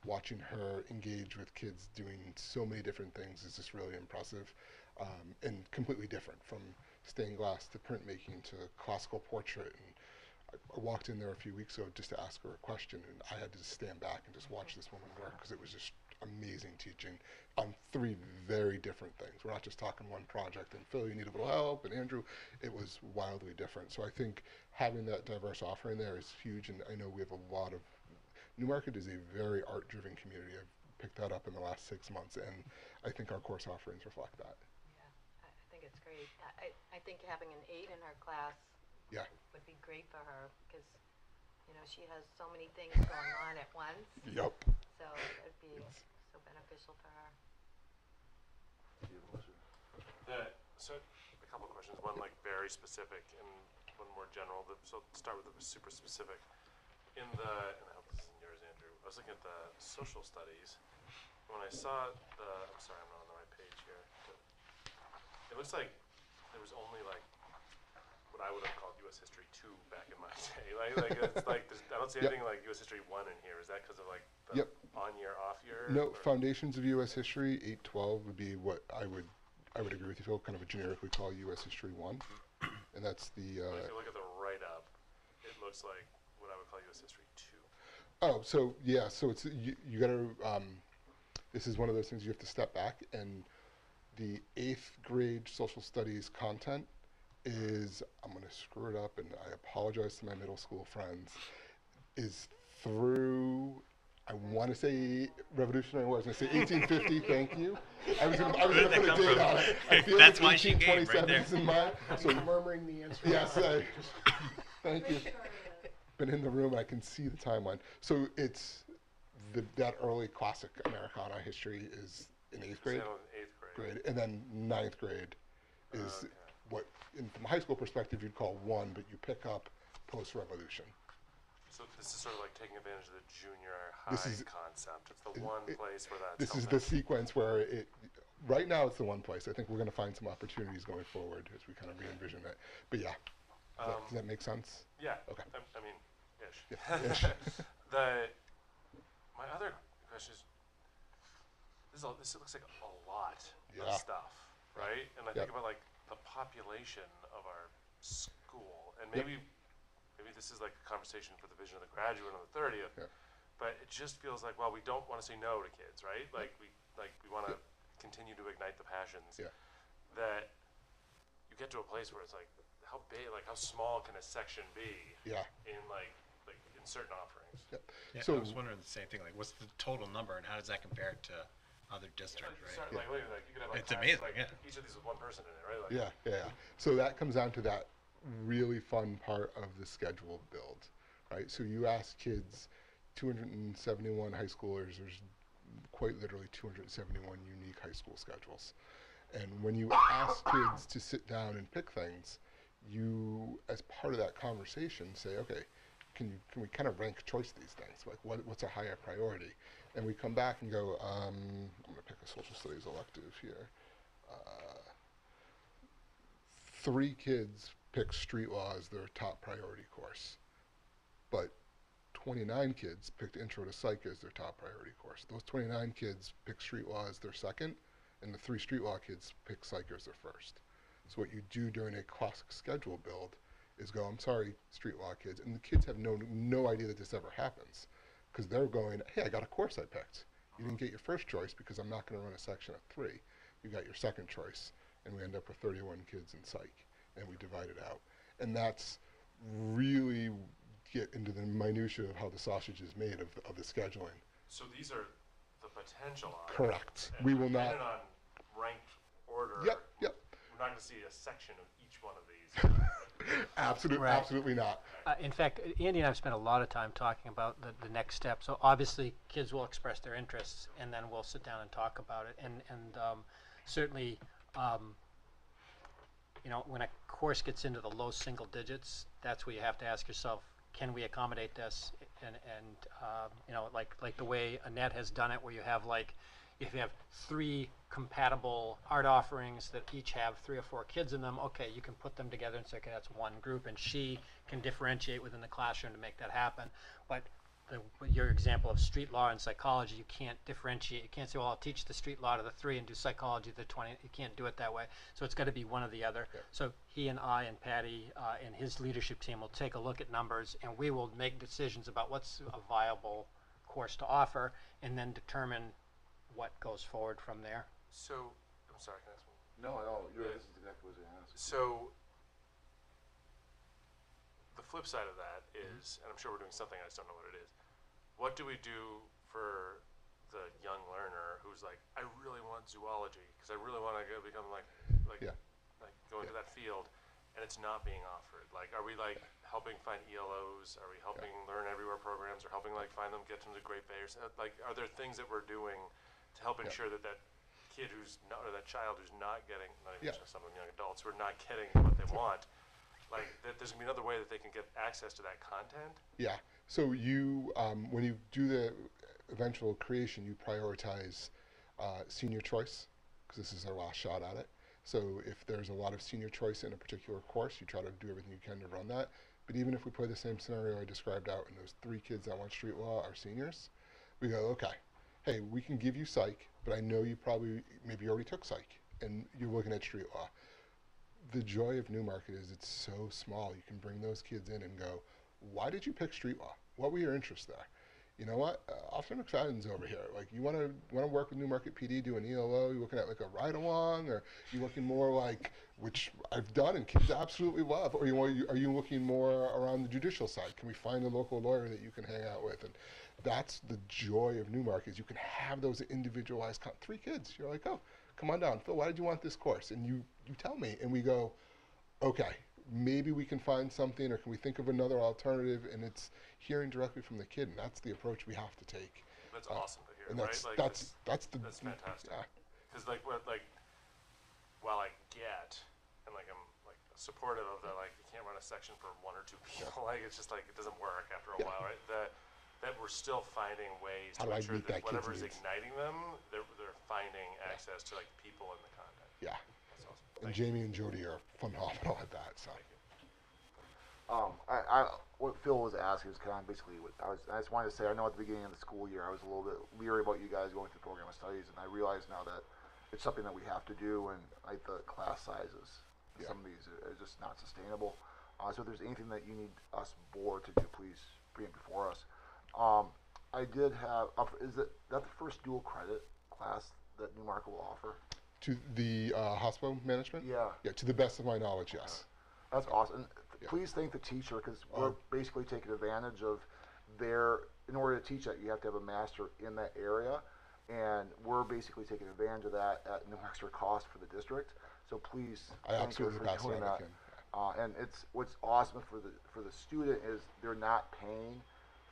watching her engage with kids doing so many different things is just really impressive, and completely different from stained glass to printmaking to classical portrait. And I walked in there a few weeks ago just to ask her a question, and I had to just stand back and just watch this woman work because it was just amazing teaching on three very different things. We're not just talking one project, and Phil, you need a little help, and Andrew, it was wildly different. So I think having that diverse offering there is huge, and I know we have a lot of, Newmarket is a very art-driven community. I've picked that up in the last 6 months, and I think our course offerings reflect that. Yeah, I think it's great. I think having an aide in her class Yeah. would be great for her because, you know, she has so many things going on at once. Yep. So it'd be so beneficial for her. So a couple of questions, one like very specific and one more general. So start with the super specific. And I hope this isn't yours, Andrew. I was looking at the social studies. When I saw I'm sorry, I'm not on the right page here. It looks like there was only like what I would have called U.S. History 2 back in my day. It's like I don't see anything like U.S. History 1 in here. Is that because of like the on year, off year? No, or? Foundations of U.S. History 812 would be what I would agree with you, Phil, kind of a generically call U.S. History 1. And that's the... if you look at the write-up, it looks like what I would call U.S. History 2. Oh, so yeah, so it's you got to. This is one of those things you have to step back, and the 8th grade social studies content is, I'm going to screw it up, and I apologize to my middle school friends, is through, I want to say Revolutionary War. I was going to say 1850. Thank you. I was going to put a date on it. I feel That's like why she gave right 1827 there. is in mine. So Murmuring the answer. yes, thank you. Been in the room, and I can see the timeline. So it's that early classic Americana history is in 8th grade. So 8th grade. And then 9th grade is what, from a high school perspective, you'd call 1, but you pick up post-revolution. So this is sort of like taking advantage of the junior This high is- concept. It's the one place where that's This is the sequence where right now it's the one place. I think we're going to find some opportunities going forward as we kind of re-envision it. But yeah, does that make sense? Yeah. Okay. I mean, ish. Yeah, ish. My other question is, this looks like a lot Yeah. of stuff, right? And I Yep. think about like the population of our school, and maybe this is like a conversation for the vision of the graduate on the 30th. Yep. But it just feels like, well, we don't want to say no to kids, right? Like we want to continue to ignite the passions. Yeah. That you get to a place where it's like, how big, like how small can a section be Yeah. in like in certain offerings? Yep. Yeah, So I was wondering the same thing, like, what's the total number and how does that compare to other districts, right? Sorry, like, wait, like you could have like It's amazing, like, yeah. each of these with one person in it, right? Like, yeah. So that comes down to that really fun part of the schedule build, right? So you ask kids, 271 high schoolers, there's quite literally 271 unique high school schedules. And when you ask kids to sit down and pick things, you, as part of that conversation, say, okay, can we kind of rank choice these things? Like, what's a higher priority? And we come back and go, I'm going to pick a social studies elective here. 3 kids pick street law as their top priority course, but 29 kids picked intro to psych as their top priority course. Those 29 kids pick street law as their second, and the 3 street law kids pick psych as their first. So what you do during a classic schedule build is go, I'm sorry, street law kids, and the kids have no idea that this ever happens, because they're going, hey, I got a course I picked. You didn't get your first choice because I'm not going to run a section of 3. You got your second choice, and we end up with 31 kids in psych, and we divide it out. And that's really get into the minutia of how the sausage is made of the scheduling. So these are the potential on Correct. And We will not. depending on ranked order. Yep. We're not going to see a section of each one of these. Absolutely, Right. absolutely not. In fact, Andy and I have spent a lot of time talking about the next step. So obviously, kids will express their interests, and then we'll sit down and talk about it. And certainly, you know, when a course gets into the low single digits, that's where you have to ask yourself, can we accommodate this? And you know, like the way Annette has done it, where you have like, if you have 3 compatible art offerings that each have 3 or 4 kids in them, okay, you can put them together and say, okay, that's one group, and she can differentiate within the classroom to make that happen. But your example of street law and psychology, you can't differentiate. You can't say, well, I'll teach the street law to the 3 and do psychology to the 20. You can't do it that way. So it's got to be one or the other. Yeah. So he and I and Patty and his leadership team will take a look at numbers, and we will make decisions about what's a viable course to offer, and then determine what goes forward from there. So, I'm sorry, can I ask one? No, this is exactly what I was going to ask. So, the flip side of that is, and I'm sure we're doing something, I just don't know what it is. What do we do for the young learner who's like, I really want zoology because I really want to become like Yeah. go into that field, and it's not being offered. Like, are we like helping find ELOs? Are we helping Learn Everywhere programs, or helping like find them, get them to Great Bay? Or like, are there things that we're doing to help ensure that that kid who's not, or that child who's not getting, not even just some of the young adults who are not getting what they want, like that there's gonna be another way that they can get access to that content? Yeah. So you, when you do the eventual creation, you prioritize senior choice, because this is our last shot at it. So if there's a lot of senior choice in a particular course, you try to do everything you can to run that. But even if we play the same scenario I described out, and those 3 kids that want street law are seniors, we go, okay, hey, we can give you psych, but I know you maybe you already took psych, and you're looking at street law. The joy of Newmarket is it's so small. You can bring those kids in and go, why did you pick street law? What were your interests there? You know what? Officer McFadden's over here. Like, you want to work with Newmarket PD, do an ELO? You looking at like a ride along, or you looking more like, which I've done and kids absolutely love, or are you looking more around the judicial side? Can we find a local lawyer that you can hang out with? And that's the joy of Newmarket, is you can have those individualized 3 kids. You're like, oh, come on down, Phil. Why did you want this course? And you tell me, and we go, okay, maybe we can find something, or can we think of another alternative? And it's hearing directly from the kid, and that's the approach we have to take. That's awesome to hear, And right? that's Like, that's that's fantastic. Yeah. Because while I get, and like I'm like supportive of the, like, you can't run a section for 1 or 2 people, like it's just like it doesn't work after a while, right? That we're still finding ways How to do I ensure meet that that kid's whatever's needs? igniting them, they're finding access to like people and the content. Yeah. That's awesome. And Jamie and Jody are phenomenal at that. So. I what Phil was asking is kind of basically what I just wanted to say. I know at the beginning of the school year I was a little bit leery about you guys going through the program of studies, and I realize now that it's something that we have to do, and like the class sizes, Yeah. some of these are just not sustainable. So if there's anything that you need us board to do, please bring it before us. I did have. Is that the first dual credit class that Newmarket will offer? To the hospital management? Yeah. Yeah, to the best of my knowledge, yes. That's awesome. And Yeah. please thank the teacher because we're basically taking advantage of in order to teach that, you have to have a master in that area. And we're basically taking advantage of that at no extra cost for the district. So please I thank her absolutely for pass doing that. that. And what's awesome for the student is they're not paying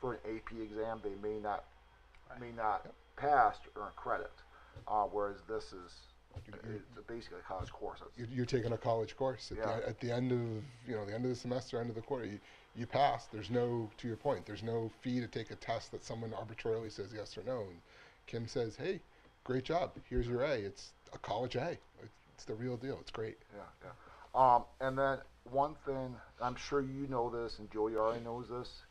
for an AP exam they may not pass or earn credit. Whereas this is it's basically a college course. You're taking a college course Yeah. at the end of the end of the semester, end of the quarter. You pass. There's no, to your point, there's no fee to take a test that someone arbitrarily says yes or no. And Kim says, "Hey, great job. Here's your A." It's a college A. It's the real deal. It's great. Yeah. And then one thing, I'm sure you know this, and Joey already knows this,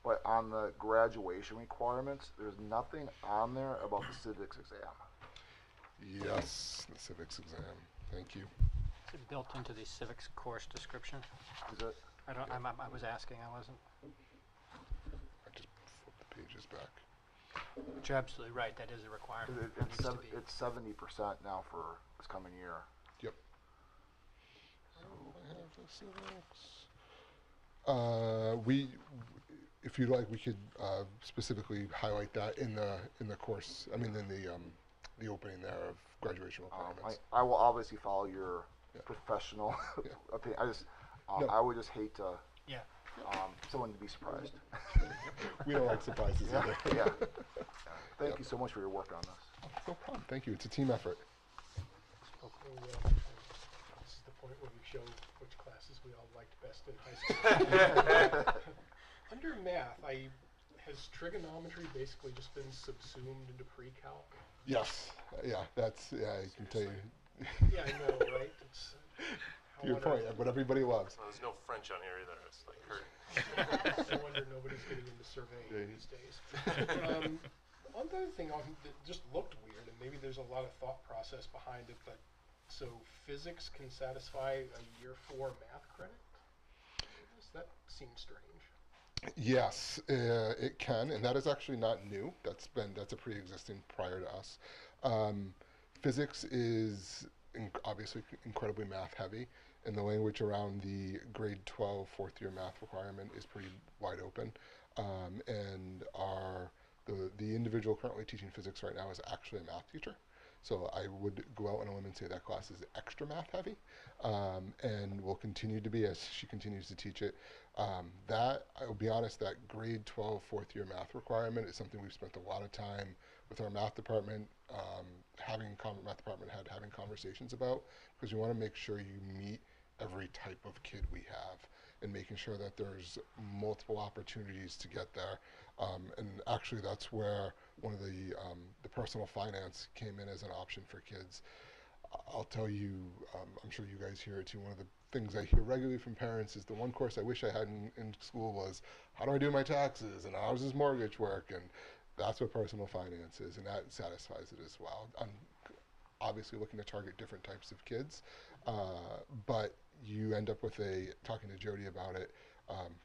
but on the graduation requirements, there's nothing on there about the civics exam. Yes, the civics exam. Thank you. Is it built into the civics course description? Is it? I was asking, I wasn't. I just flipped the pages back. But you're absolutely right, that is a requirement. It needs to be. It's 70% now for this coming year. Yep. So I have the civics. If you'd like, we could specifically highlight that in the course. I mean, in the opening there of graduation requirements. I will obviously follow your Yeah. professional Yeah. opinion. No. I would just hate to Yeah. someone to be surprised. We don't like surprises Yeah, either. yeah. Thank Yep. you so much for your work on this. No problem. Thank you. It's a team effort. So, this is the point where we show which classes we all liked best in high school. Under math, has trigonometry basically just been subsumed into pre-calc? Yes. Yeah. I can tell you. Yeah, I know, right? It's, To your point, what everybody loves. Well, there's no French on here either. It's like hurt. No wonder nobody's getting into surveying these days. One other thing that just looked weird, and maybe there's a lot of thought process behind it, but so physics can satisfy a year 4 math credit? That seems strange. Yes, it can, and that is actually not new. That's a pre-existing prior to us. Physics is obviously incredibly math heavy, and the language around the grade 12 fourth year math requirement is pretty wide open. And the individual currently teaching physics right now is actually a math teacher. So I would go out on a limb and say that class is extra math heavy, and will continue to be as she continues to teach it. That, I will be honest, that grade 12 fourth year math requirement is something we've spent a lot of time with our math department, having conversations about, because we want to make sure you meet every type of kid we have, and making sure that there's multiple opportunities to get there. And actually, that's where one of the personal finance came in as an option for kids. I'll tell you, I'm sure you guys hear it too. One of the things I hear regularly from parents is the one course I wish I had in school was how do I do my taxes and how does this mortgage work, and that's what personal finance is, and that satisfies it as well. I'm obviously looking to target different types of kids, but you end up with talking to Jody about it,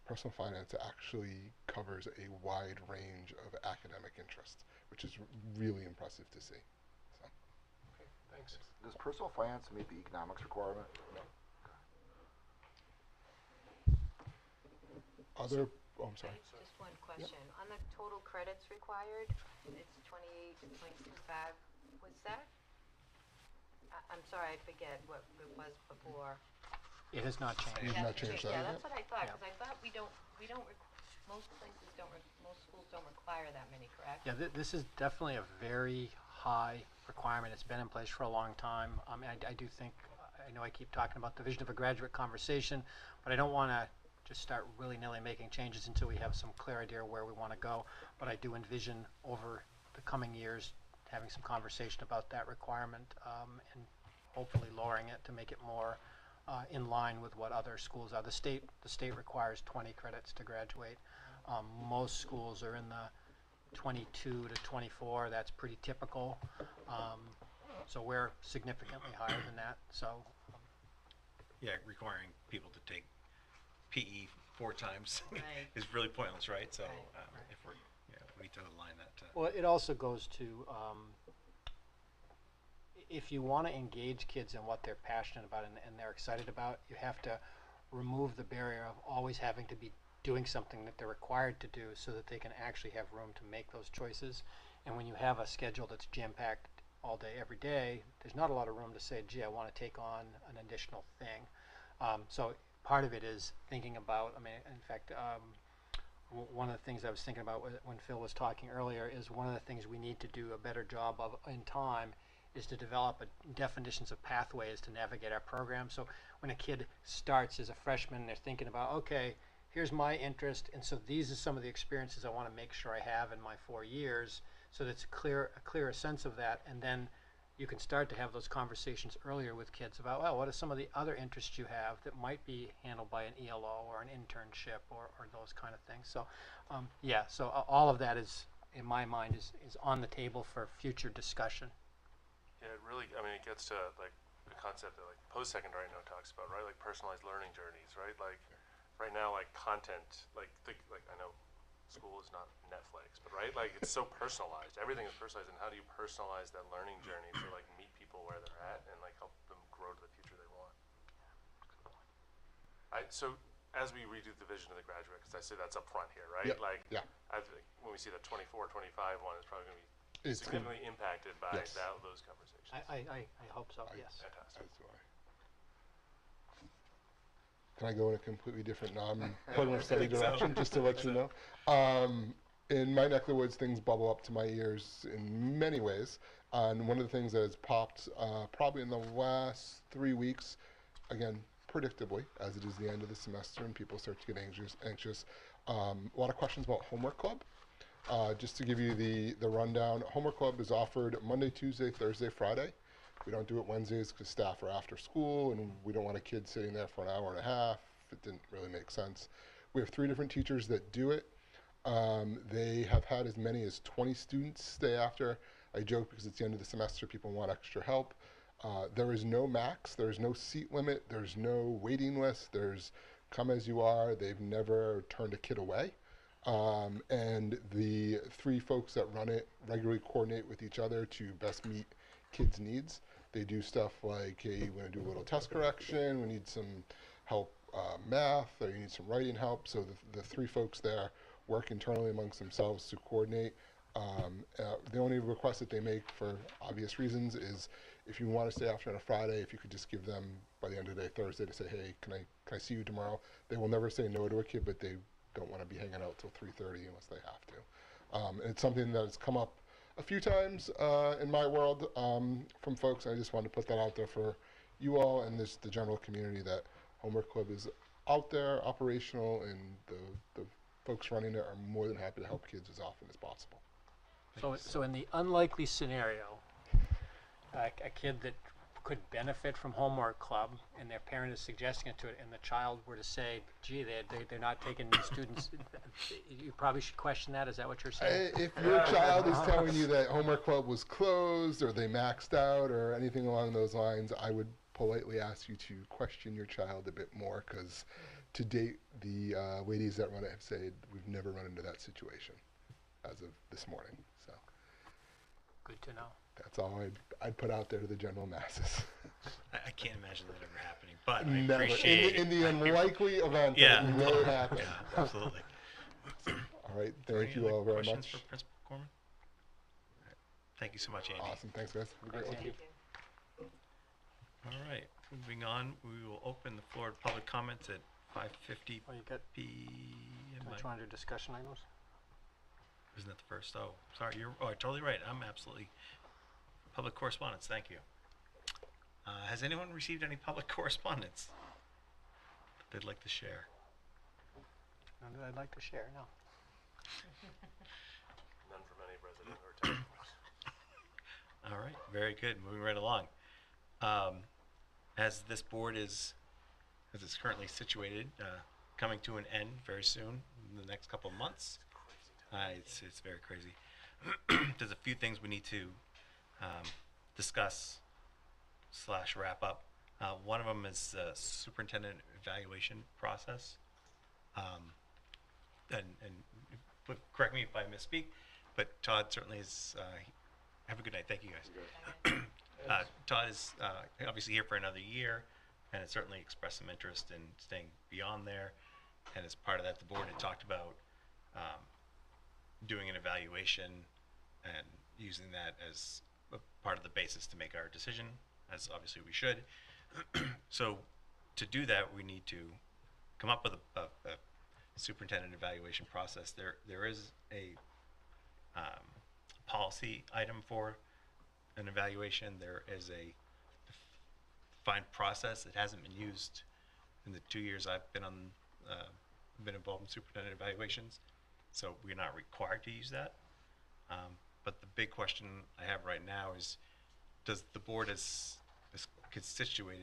personal finance actually covers a wide range of academic interests, which is really impressive to see. So. Okay, thanks. Does personal finance meet the economics requirement? Other, I'm sorry. Just one question. On the total credits required, it's 28.25. Was that? I'm sorry, I forget what it was before. It has not changed. It has not changed that, Yeah, has that's it? what I thought, Yeah. because I thought most places most schools don't require that many, correct? Yeah, this is definitely a very high requirement. It's been in place for a long time. I do think, I know I keep talking about the vision of a graduate conversation, but I don't want to just start willy-nilly making changes until we have some clear idea where we want to go. But I do envision over the coming years having some conversation about that requirement, and hopefully lowering it to make it more in line with what other schools are. The state requires 20 credits to graduate. Most schools are in the 22 to 24. That's pretty typical. So we're significantly higher than that. So Yeah, requiring people to take PE 4 times Right. is really pointless, right? So Right. if we're, we need to align that. well, it also goes to if you want to engage kids in what they're passionate about and they're excited about, you have to remove the barrier of always having to be doing something that they're required to do so that they can actually have room to make those choices. And when you have a schedule that's jam-packed all day, every day, there's not a lot of room to say, gee, I want to take on an additional thing. So part of it is thinking about, I mean, in fact, one of the things I was thinking about when Phil was talking earlier is one of the things we need to do a better job of in time is to develop definitions of pathways to navigate our program. So when a kid starts as a freshman, they're thinking about, okay, here's my interest, and so these are some of the experiences I want to make sure I have in my 4 years, so that's a clearer sense of that, and then you can start to have those conversations earlier with kids about, well, what are some of the other interests you have that might be handled by an ELO or an internship or those kind of things. So, yeah, so all of that is, in my mind, is on the table for future discussion. Yeah, it really, I mean, it gets to like the concept that like post-secondary now talks about, right? Like personalized learning journeys, right? Like right now, like content, like I know school is not Netflix, but right, like it's so personalized. Everything is personalized, and how do you personalize that learning journey to like meet people where they're at and like help them grow to the future they want? So as we redo the vision of the graduate, because I say that's up front here, right? Yep. Like Yeah. I think when we see the 24, 25 one, it's probably going to be It's significantly impacted by Yes. those conversations. I hope so, yes. Fantastic. As do I. Can I go in a completely different non-program of study think so. direction, just to let you know? In my neck of the woods, things bubble up to my ears in many ways. And one of the things that has popped probably in the last 3 weeks, again, predictably, as it is the end of the semester and people start to get anxious, a lot of questions about homework club. Just to give you the rundown, homework club is offered Monday, Tuesday, Thursday, Friday. We don't do it Wednesdays because staff are after school and we don't want a kid sitting there for an hour and a half. It didn't really make sense. We have 3 different teachers that do it. They have had as many as 20 students stay after. I joke because it's the end of the semester, people want extra help. There is no max, there's no seat limit, there's no waiting list, there's come as you are. They've never turned a kid away. And the 3 folks that run it regularly coordinate with each other to best meet kids' needs. They do stuff like, hey, we're going to do a little test correction, we need some help math, or you need some writing help. So the 3 folks there work internally amongst themselves to coordinate. The only request that they make for obvious reasons is if you want to stay after on a Friday, if you could just give them by the end of the day, Thursday, to say, hey, can I see you tomorrow? They will never say no to a kid, but they don't want to be hanging out till 3:30 unless they have to. And it's something that has come up a few times in my world from folks. I just wanted to put that out there for you all and the general community that Homework Club is out there, operational, and the folks running it are more than happy to help kids as often as possible. So in the unlikely scenario, a kid that could benefit from homework club and their parent is suggesting it to it and the child were to say, gee, they're not taking new students, you probably should question that. Is that what you're saying? If your child is telling you that Homework Club was closed or they maxed out or anything along those lines, I would politely ask you to question your child a bit more, because to date, the ladies that run it have said we've never run into that situation as of this morning. So Good to know. that's all I'd put out there to the general masses. I can't imagine that ever happening, but I Never. appreciate In the unlikely event Yeah. that it may happen. Yeah, absolutely. All right, Are there thank any you other all very questions much. for Principal Corman? All right. Thank you so much, Andy. Awesome, thanks guys. Have a great one. Thank you. All right, moving on, we will open the floor to public comments at 5:50 Oh, you got, p.m. which one under discussion items? Isn't that the first? Oh, sorry, you're totally right. I'm absolutely public correspondence. Thank you. Has anyone received any public correspondence that they'd like to share? None that I'd like to share, no. None from any resident or town. All right, very good. Moving right along. As this board is as it's currently situated, coming to an end very soon, in the next couple of months. It's very crazy. There's a few things we need to discuss / wrap up. One of them is the superintendent evaluation process. And correct me if I misspeak, but Todd certainly is. Have a good night. Thank you guys. Todd is obviously here for another year, and has certainly expressed some interest in staying beyond there. And as part of that, the board had talked about doing an evaluation and using that as a part of the basis to make our decision, as obviously we should. So to do that, we need to come up with a superintendent evaluation process. There is a policy item for an evaluation. There is a defined process that hasn't been used in the 2 years I've been been involved in superintendent evaluations, so we're not required to use that. But the big question I have right now is, does the board as constituted,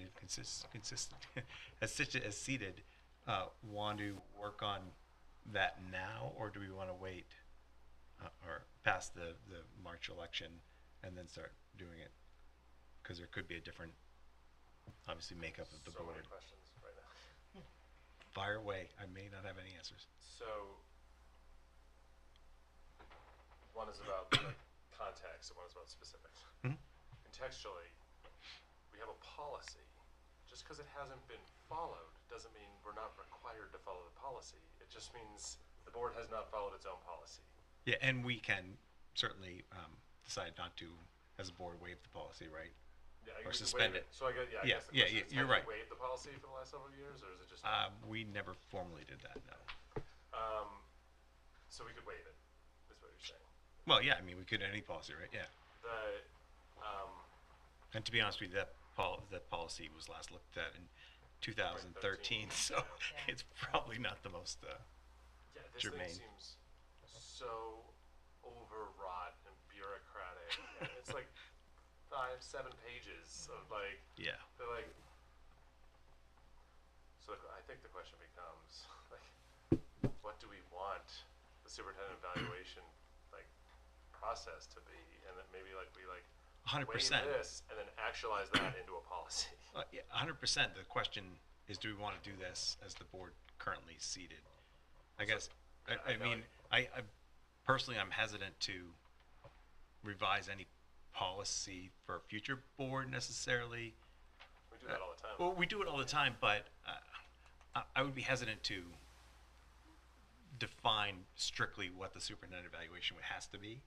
as seated, want to work on that now, or do we want to wait or pass the March election and then start doing it? Because there could be a different, obviously, makeup of the So board. many questions right now. Fire away. I may not have any answers. So, one is about like context and one is about specifics. Mhm. Contextually, we have a policy. Just because it hasn't been followed doesn't mean we're not required to follow the policy. It just means the board has not followed its own policy. Yeah, and we can certainly decide not to, as a board, waive the policy, right? Yeah, Or we could suspend waive it. So I guess, Yeah, I guess the yeah, question is, you're have right. you waived the policy for the last several years, or is it just? We never formally did that, no. So we could waive it, is what you're saying. Well, yeah, I mean, we could any policy, right? Yeah. The, And to be honest with you, that policy was last looked at in 2013, so Yeah. it's probably not the most. yeah, this Germane. thing seems so overwrought and bureaucratic. And it's like 5-7 pages of like, Yeah. they're like, so I think the question becomes, like, what do we want the superintendent evaluation, like, process to be? And then maybe, like, we, like, 100%. weigh this and then actualize that into a policy. Yeah, 100%. The question is, do we want to do this as the board currently seated? I guess. I mean, I personally, I'm hesitant to revise any policy for a future board necessarily. We do that all the time. Well, we do it all the time, but I would be hesitant to define strictly what the superintendent evaluation has to be.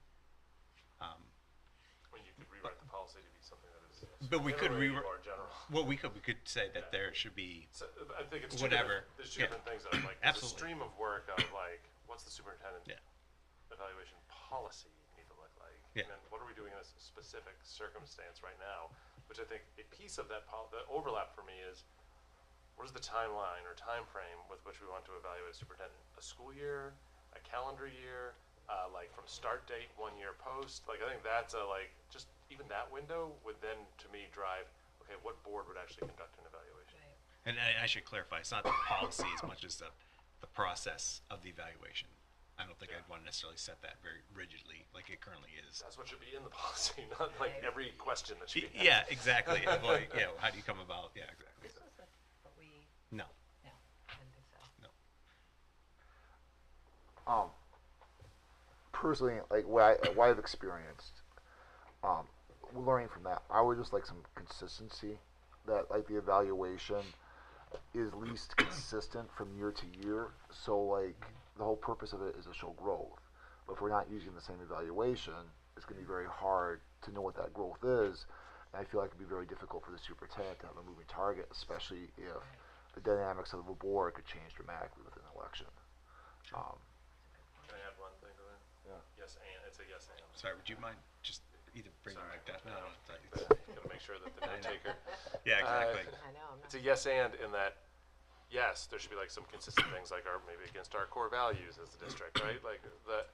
When you could rewrite the policy to be something that is But we could generally rewrite. more general. Well, we could say that there should be. So I think it's Whatever. There's two Yeah. different things. That like there's a Absolutely. stream of work of like what's the superintendent Yeah. evaluation policy need to look like, Yeah. and then what are we doing in a specific circumstance right now? Which I think a piece of that the overlap for me is what is the timeline or time frame with which we want to evaluate a superintendent? A school year, a calendar year, like from start date 1 year post. Like I think that's a like just even that window would then to me drive okay what board would actually conduct an evaluation. Right. And I should clarify, it's not the policy as much as the process of the evaluation. I don't think I'd want to necessarily set that very rigidly like it currently is. That's what should be in the policy, not like every question that should be asked. Yeah, exactly. Like, how do you come about? Yeah, exactly. This was what we, No, no, I didn't think so. no. Personally, like what I've experienced, learning from that, I would just like some consistency. That like the evaluation is least consistent from year to year. So like the whole purpose of it is to show growth. But if we're not using the same evaluation, it's going to be very hard to know what that growth is. And I feel like it'd be very difficult for the superintendent to have a moving target, especially if the dynamics of the board could change dramatically with an election. Can I add one thing to that? Yeah. Yes, and it's a yes and. Sorry, would you mind just either bringing Sorry. like that? No, no. Gotta make sure that the note taker. Yeah, exactly. I know, I'm It's not, a yes and in that, yes, there should be like some consistent things like our, maybe against our core values as the district, right? Like that,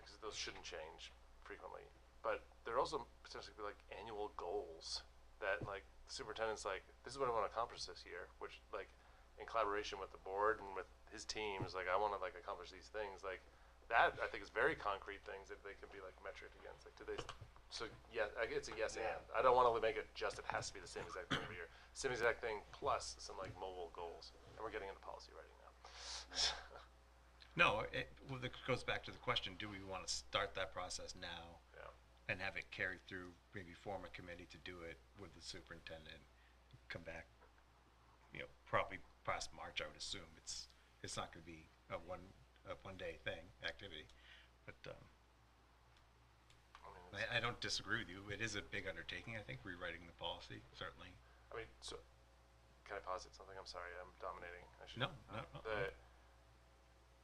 because those shouldn't change frequently. But there also potentially be like annual goals that like the superintendent's like, this is what I want to accomplish this year, which like in collaboration with the board and with his team is like, I want to like accomplish these things. Like that, I think is very concrete things that they can be like metric against. Like, do they? So yeah, it's a yes and. I don't want to make it just it has to be the same exact thing every year. Same exact thing plus some like mobile goals, and we're getting into policy writing now. No, well, it goes back to the question, do we want to start that process now? Yeah. And have it carry through, maybe form a committee to do it with the superintendent, come back, probably past March, I would assume. It's not going to be a one day thing, activity. But I don't disagree with you. It is a big undertaking, I think, rewriting the policy, certainly. I mean, so can I posit something? I'm sorry, I'm dominating. I should. No.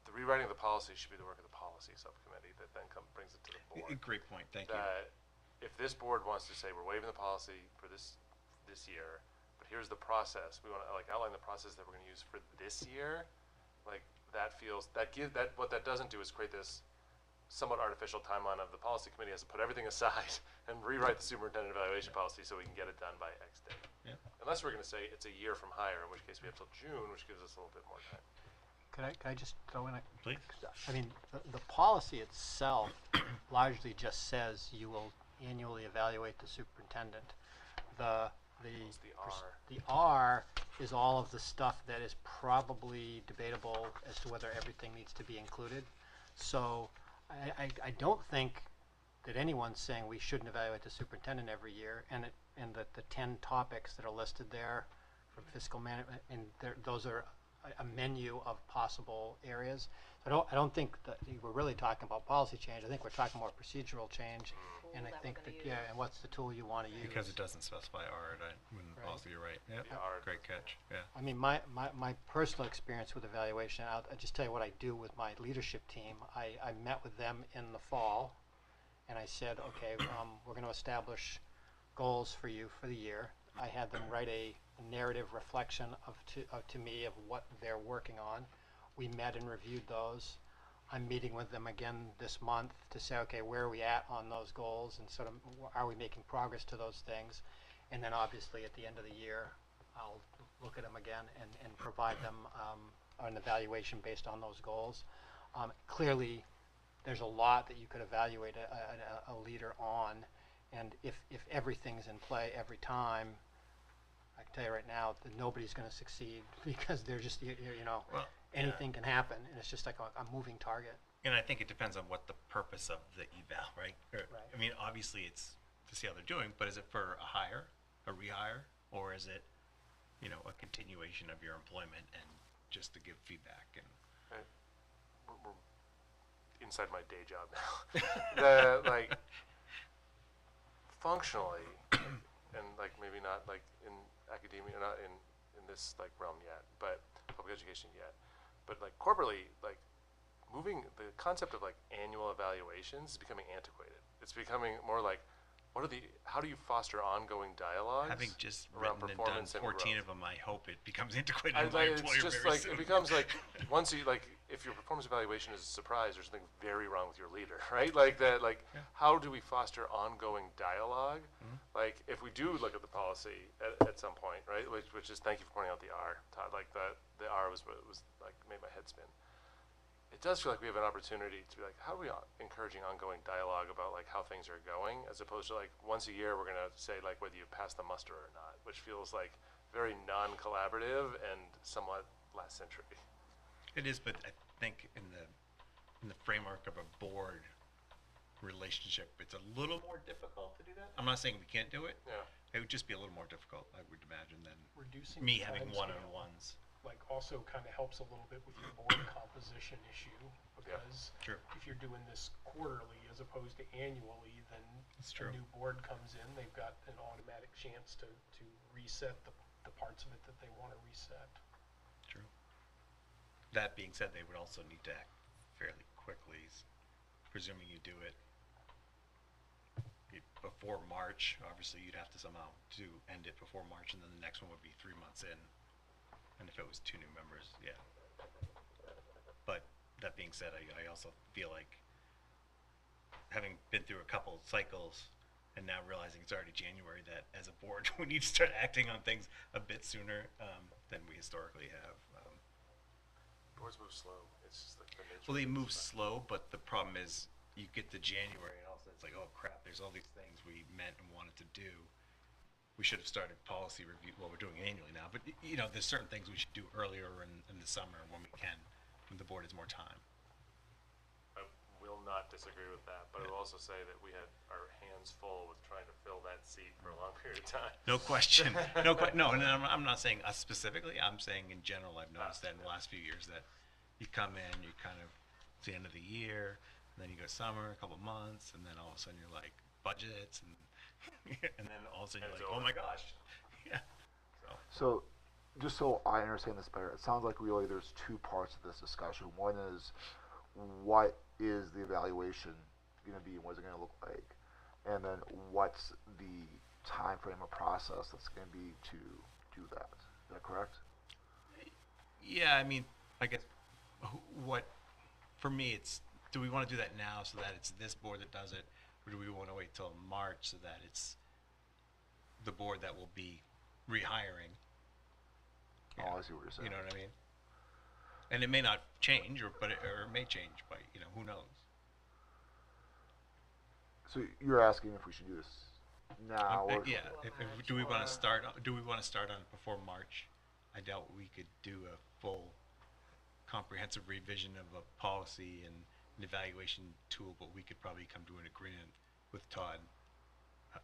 The rewriting of the policy should be the work of the policy subcommittee that then brings it to the board. Great point, thank you. That if this board wants to say we're waiving the policy for this year, but here's the process, we want to like outline the process that we're going to use for this year, like that feels what that doesn't do is create this somewhat artificial timeline of the policy committee has to put everything aside and rewrite the superintendent evaluation policy so we can get it done by X date. Yeah. Unless we're going to say it's a year from hire, in which case we have till June, which gives us a little bit more time. Can I just throw in a? Please. I mean, the policy itself largely just says you will annually evaluate the superintendent. It's the R. The R is all of the stuff that is probably debatable as to whether everything needs to be included. So I don't think that anyone's saying we shouldn't evaluate the superintendent every year, and that the 10 topics that are listed there for fiscal management, and those are a menu of possible areas. I don't think that we're really talking about policy change. I think we're talking more procedural change, and I that we're think gonna that use. and what's the tool you want to use? Because it doesn't specify R in the Right. policy, you're right. Yep. Yeah, R. Great catch, yeah. I mean, my personal experience with evaluation, I'll just tell you what I do with my leadership team. I met with them in the fall, and I said, okay, we're going to establish goals for you for the year. I had them write a narrative reflection to me of what they're working on. We met and reviewed those. I'm meeting with them again this month to say, okay, where are we at on those goals, and sort of are we making progress to those things? And then obviously at the end of the year, I'll look at them again and provide them an evaluation based on those goals. Clearly, there's a lot that you could evaluate a leader on, and if everything's in play every time, I can tell you right now that nobody's going to succeed because they're just, Well, anything can happen, and it's just like a moving target. And I think it depends on what the purpose of the eval, right? Right. I mean, obviously it's to see how they're doing, but is it for a hire, a rehire, or is it, a continuation of your employment and just to give feedback? And We're inside my day job now. Functionally, and maybe not in academia, not in this realm yet, but public education yet, but corporately, moving the concept of annual evaluations is becoming antiquated. It's becoming more how do you foster ongoing dialogues? having just around written and done performance and 14 growth? of them, I hope it becomes antiquated in my It's employer just very soon. it becomes once you if your performance evaluation is a surprise, there's something very wrong with your leader, right? How do we foster ongoing dialogue? If we do look at the policy at some point, right? Which is, thank you for pointing out the R, Todd. The R was made my head spin. It does feel like we have an opportunity to be how are we encouraging ongoing dialogue about how things are going, as opposed to once a year we're going to say whether you pass the muster or not, which feels very non-collaborative and somewhat last century. It is, but I think in the framework of a board relationship, it's a little more difficult to do that. I'm not saying we can't do it. Yeah. It would just be a little more difficult, I would imagine, than Reducing me the having timescale, one-on-ones. also kind of helps a little bit with your board composition issue, because Sure. if you're doing this quarterly as opposed to annually, then That's true. a new board comes in, they've got an automatic chance to reset the parts of it that they want to reset. True. That being said, they would also need to act fairly quickly, presuming you do it before March. Obviously, you'd have to somehow end it before March, and then the next one would be 3 months in. And if it was 2 new members, yeah. But that being said, I also feel like, having been through a couple cycles, and now realizing it's already January, that as a board, we need to start acting on things a bit sooner than we historically have. Boards move slow. It's just the nature. Well, they of move this stuff. slow, but the problem is you get to January and all of a sudden it's like, oh crap, there's all these things we meant and wanted to do. We should have started policy review. Well, we're doing it annually now, but you know, there's certain things we should do earlier in the summer when we can, when the board has more time. I will not disagree with that, but I will also say that we had our hands full with trying to fill that seat for a long period of time. No question. No, and I'm not saying us specifically. I'm saying in general, I've noticed that in the last few years that you come in, you kind of, it's the end of the year, and then you go summer, a couple months, and then all of a sudden you're like, budgets, and and then all of a sudden you're And like, it's oh over. my gosh. Yeah. So, just so I understand this better, it sounds like really there's two parts of this discussion. One is what is the evaluation going to be and what's it going to look like, and then what's the time frame or process that's going to be to do that. Is that correct? Yeah, I mean, I guess what for me it's, do we want to do that now so that it's this board that does it, or do we want to wait till March so that it's the board that will be rehiring? Oh, I see what you're saying. You know what I mean? And it may not change, or it may change, but you know, who knows? So you're asking if we should do this now, or Yeah. Before March Do we want or- to start? Do we want to start on it before March? I doubt we could do a full, comprehensive revision of a policy and an evaluation tool, but we could probably come to an agreement with Todd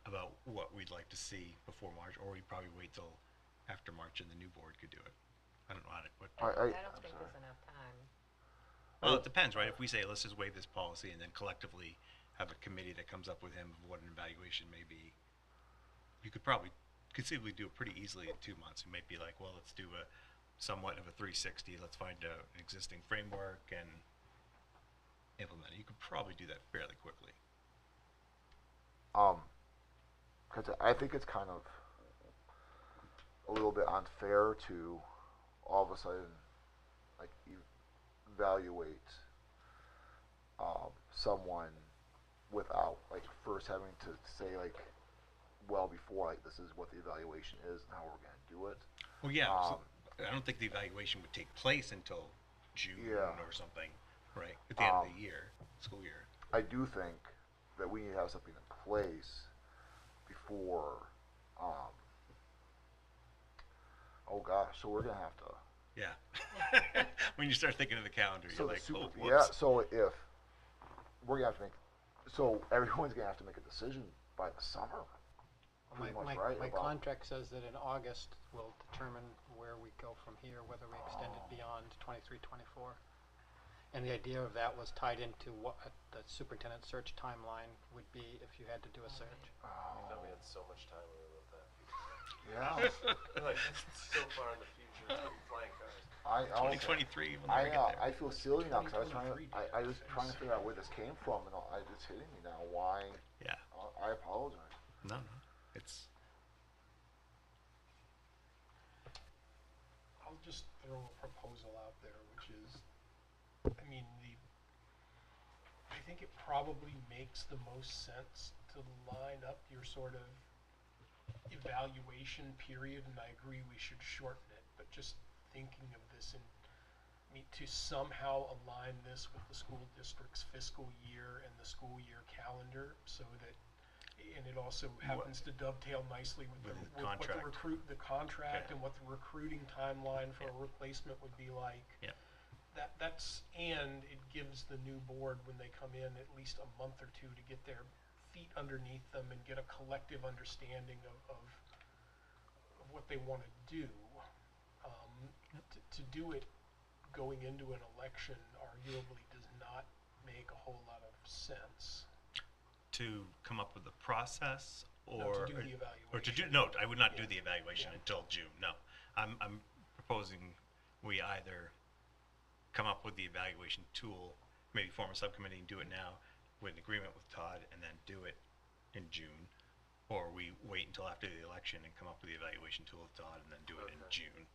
about what we'd like to see before March, or we'd probably wait till after March and the new board could do it. I don't know how to. What, I I'm don't think sorry. there's enough time. well, it depends, right? If we say let's just waive this policy and then collectively have a committee that comes up with him of what an evaluation may be, you could probably conceivably do it pretty easily in 2 months. You might be like, well, let's do a somewhat of a 360. Let's find an existing framework and implement it. You could probably do that fairly quickly. 'Cause I think it's kind of a little bit unfair to all of a sudden like evaluate someone without like first having to say like well before like this is what the evaluation is and how we're going to do it. Well, yeah. So I don't think the evaluation would take place until June Yeah. or something, right? At the end of the year, school year. I do think that we need to have something in place before. Oh gosh, so we're gonna have to. Yeah. When you start thinking of the calendar, So you're the like, super, oh, yeah. whoops. So if we're gonna have to make, so everyone's gonna have to make a decision by the summer. Pretty much, right? My about- contract says that in August, we'll determine where we go from here, whether we extend it beyond 23, 24. And the idea of that was tied into what the superintendent search timeline would be if you had to do a search. I thought we had so much time when we wrote that. Yeah. Like, it's so far in the future, it's like flying cars. I also, 2023, we'll never get there. I feel silly now because I was trying to 2023 I was trying to figure out where this came from and it's hitting me now. Why? Yeah. I apologize. No. It's, I'll just throw a proposal out there, which is, I mean, I think it probably makes the most sense to line up your sort of evaluation period, and I agree we should shorten it, but just thinking of this and to somehow align this with the school district's fiscal year and the school year calendar, so that, and it also happens to dovetail nicely with With the what the contract. the contract Yeah. and what the recruiting timeline for Yeah. a replacement would be like. Yeah. And it gives the new board, when they come in, at least a month or two to get their feet underneath them and get a collective understanding of what they want to do. To do it going into an election arguably does not make a whole lot of sense. to come up with a process, No, or to do the evaluation. or to do no, I would not do Yeah. the evaluation Yeah. until June. No, I'm proposing we either come up with the evaluation tool, maybe form a subcommittee and do it now with an agreement with Todd, and then do it in June, or we wait until after the election and come up with the evaluation tool with Todd and then do it in June.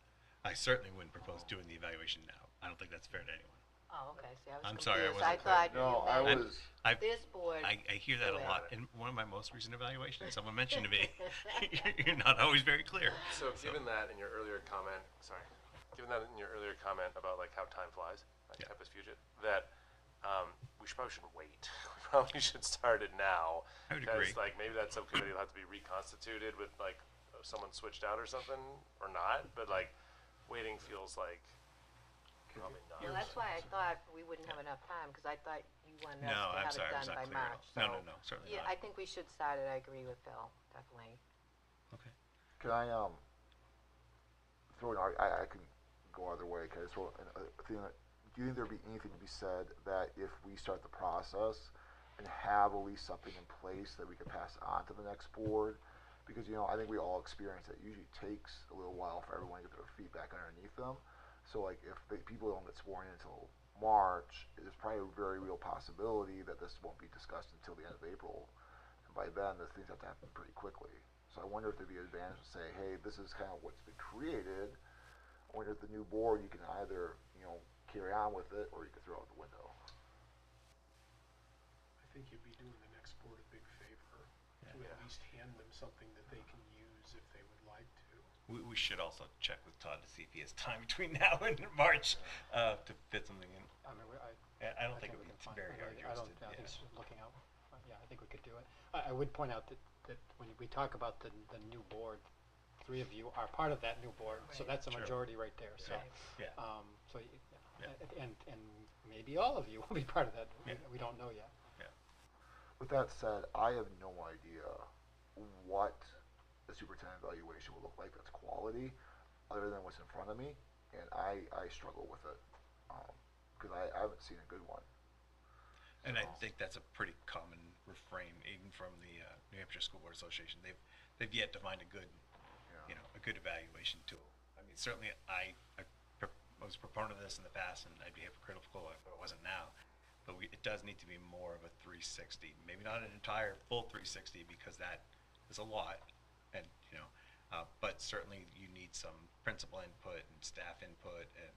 I certainly wouldn't propose doing the evaluation now. I don't think that's fair to anyone. Oh, okay, see, I was I'm confused. sorry, I I wasn't thought No, you I meant was. this board. I hear that a Yeah. lot. In one of my most recent evaluations, someone mentioned to me, you're not always very clear. So given that in your earlier comment, about like how time flies, like Yeah. Tempest Fugit, that we probably shouldn't wait. We probably should start it now. I would agree. Because like maybe that subcommittee will have to be reconstituted with like someone switched out or something, or not. But like waiting feels like probably not. Well, that's why I thought we wouldn't have enough time, because I thought you wanted us No, to I'm have sorry, it I was done not by clear at March. all. So, No, certainly yeah, not. I think we should start it. I agree with Bill, definitely. Okay. Can I throw an I can go either way. Can I throw a thing that, do you think there'd be anything to be said that if we start the process and have at least something in place that we could pass on to the next board? Because I think we all experience that it usually takes a little while for everyone to get their feedback underneath them. So like if the people don't get sworn in until March, there's probably a very real possibility that this won't be discussed until the end of April. And by then, the things have to happen pretty quickly. So I wonder if there'd be an advantage to say, hey, this is kind of what's been created. I wonder if the new board, you can either, carry on with it or you could throw it out the window. I think you'd be doing the next board a big favor to at least hand them something that they can use if they would like to. We should also check with Todd to see if he has time between now and March to fit something in. I mean, I don't think it we would can be very hard. I don't think it's looking out. Yeah, I think we could do it. I would point out that when we talk about the new board, 3 of you are part of that new board, so Right. that's a Sure. majority right there. So, Right. Yeah. so Yeah. and maybe all of you will be part of that. Yeah. We don't know yet. With that said, I have no idea what the superintendent evaluation will look like that's quality, other than what's in front of me, and I struggle with it because I haven't seen a good one. And I So- think that's a pretty common refrain, even from the New Hampshire School Board Association. They've yet to find a good, Yeah. a good evaluation tool. I mean, certainly I was a proponent of this in the past, and I'd be hypocritical if it wasn't now. But it does need to be more of a 360, maybe not an entire full 360, because that is a lot, and but certainly you need some principal input and staff input and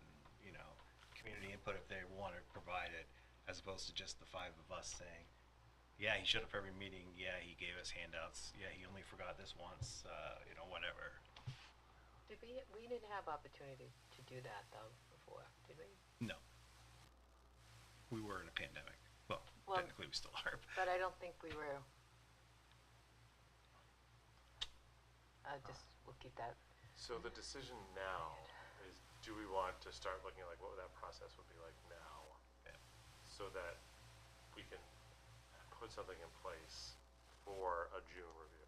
community input if they want to provide it, as opposed to just the 5 of us saying, yeah, he showed up every meeting, yeah, he gave us handouts, yeah, he only forgot this once, whatever. We didn't have opportunity to do that though before, did we? No. We were in a pandemic. Well, Well, technically we still are. But I don't think we were. We'll keep that. So the decision now is, do we want to start looking at like what that process would be like now? Yeah. So that we can put something in place for a June review.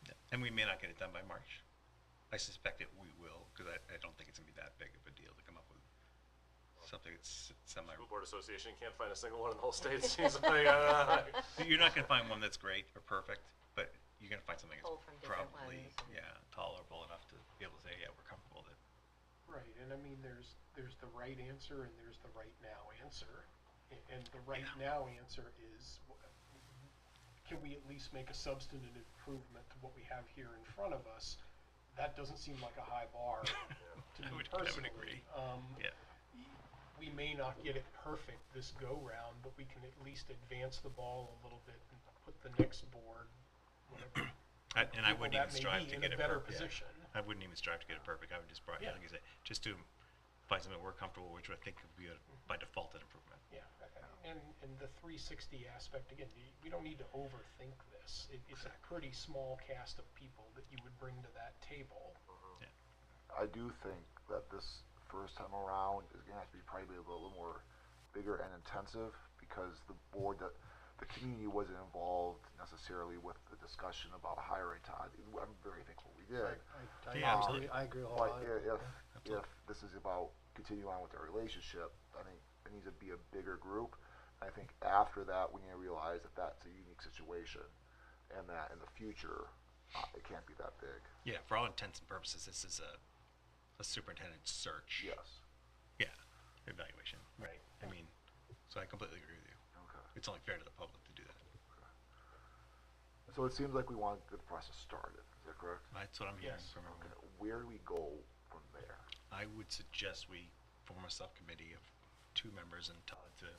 Yeah. And we may not get it done by March. I suspect we will, because I don't think it's going to be that big of a deal to come up with something that's semi. School Board Association can't find a single one in the whole state. Seems like You're not going to find one that's great or perfect, but you're going to find something Pull that's from different probably ones and- tolerable enough to be able to say, yeah, we're comfortable with it. Right, and I mean, there's the right answer and there's the right now answer. And the right now answer is, can we at least make a substantive improvement to what we have here in front of us? That doesn't seem like a high bar to I me would personally. agree. Yeah. We may not get it perfect this go-round, but we can at least advance the ball a little bit and put the next board, whatever. And I people wouldn't that even may strive be to in get a it better perfect. position. I wouldn't even strive to get it perfect. I would just, like I said, just to find something we're comfortable with, which I think would be by default an improvement. Yeah, and the 360 aspect, again, we don't need to overthink this. It's a pretty small cast of people that you would bring to that table. I do think that this first time around is going to have to be probably a little more bigger and intensive, because the community wasn't involved necessarily with the discussion about hiring Todd. I'm very thankful we did. I agree But wholeheartedly. if this is about continuing on with the relationship, I think it needs to be a bigger group. I think after that, we need to realize that that's a unique situation, and that in the future, it can't be that big. Yeah, for all intents and purposes, this is a superintendent search. Yes. Yeah, evaluation. Right. I mean, so I completely agree with you. Okay. It's only fair to the public to do that. So it seems like we want to get the process started. Is that correct? That's what I'm hearing Yes. from everyone. Okay. Where do we go from there? I would suggest we form a subcommittee of 2 members and Todd to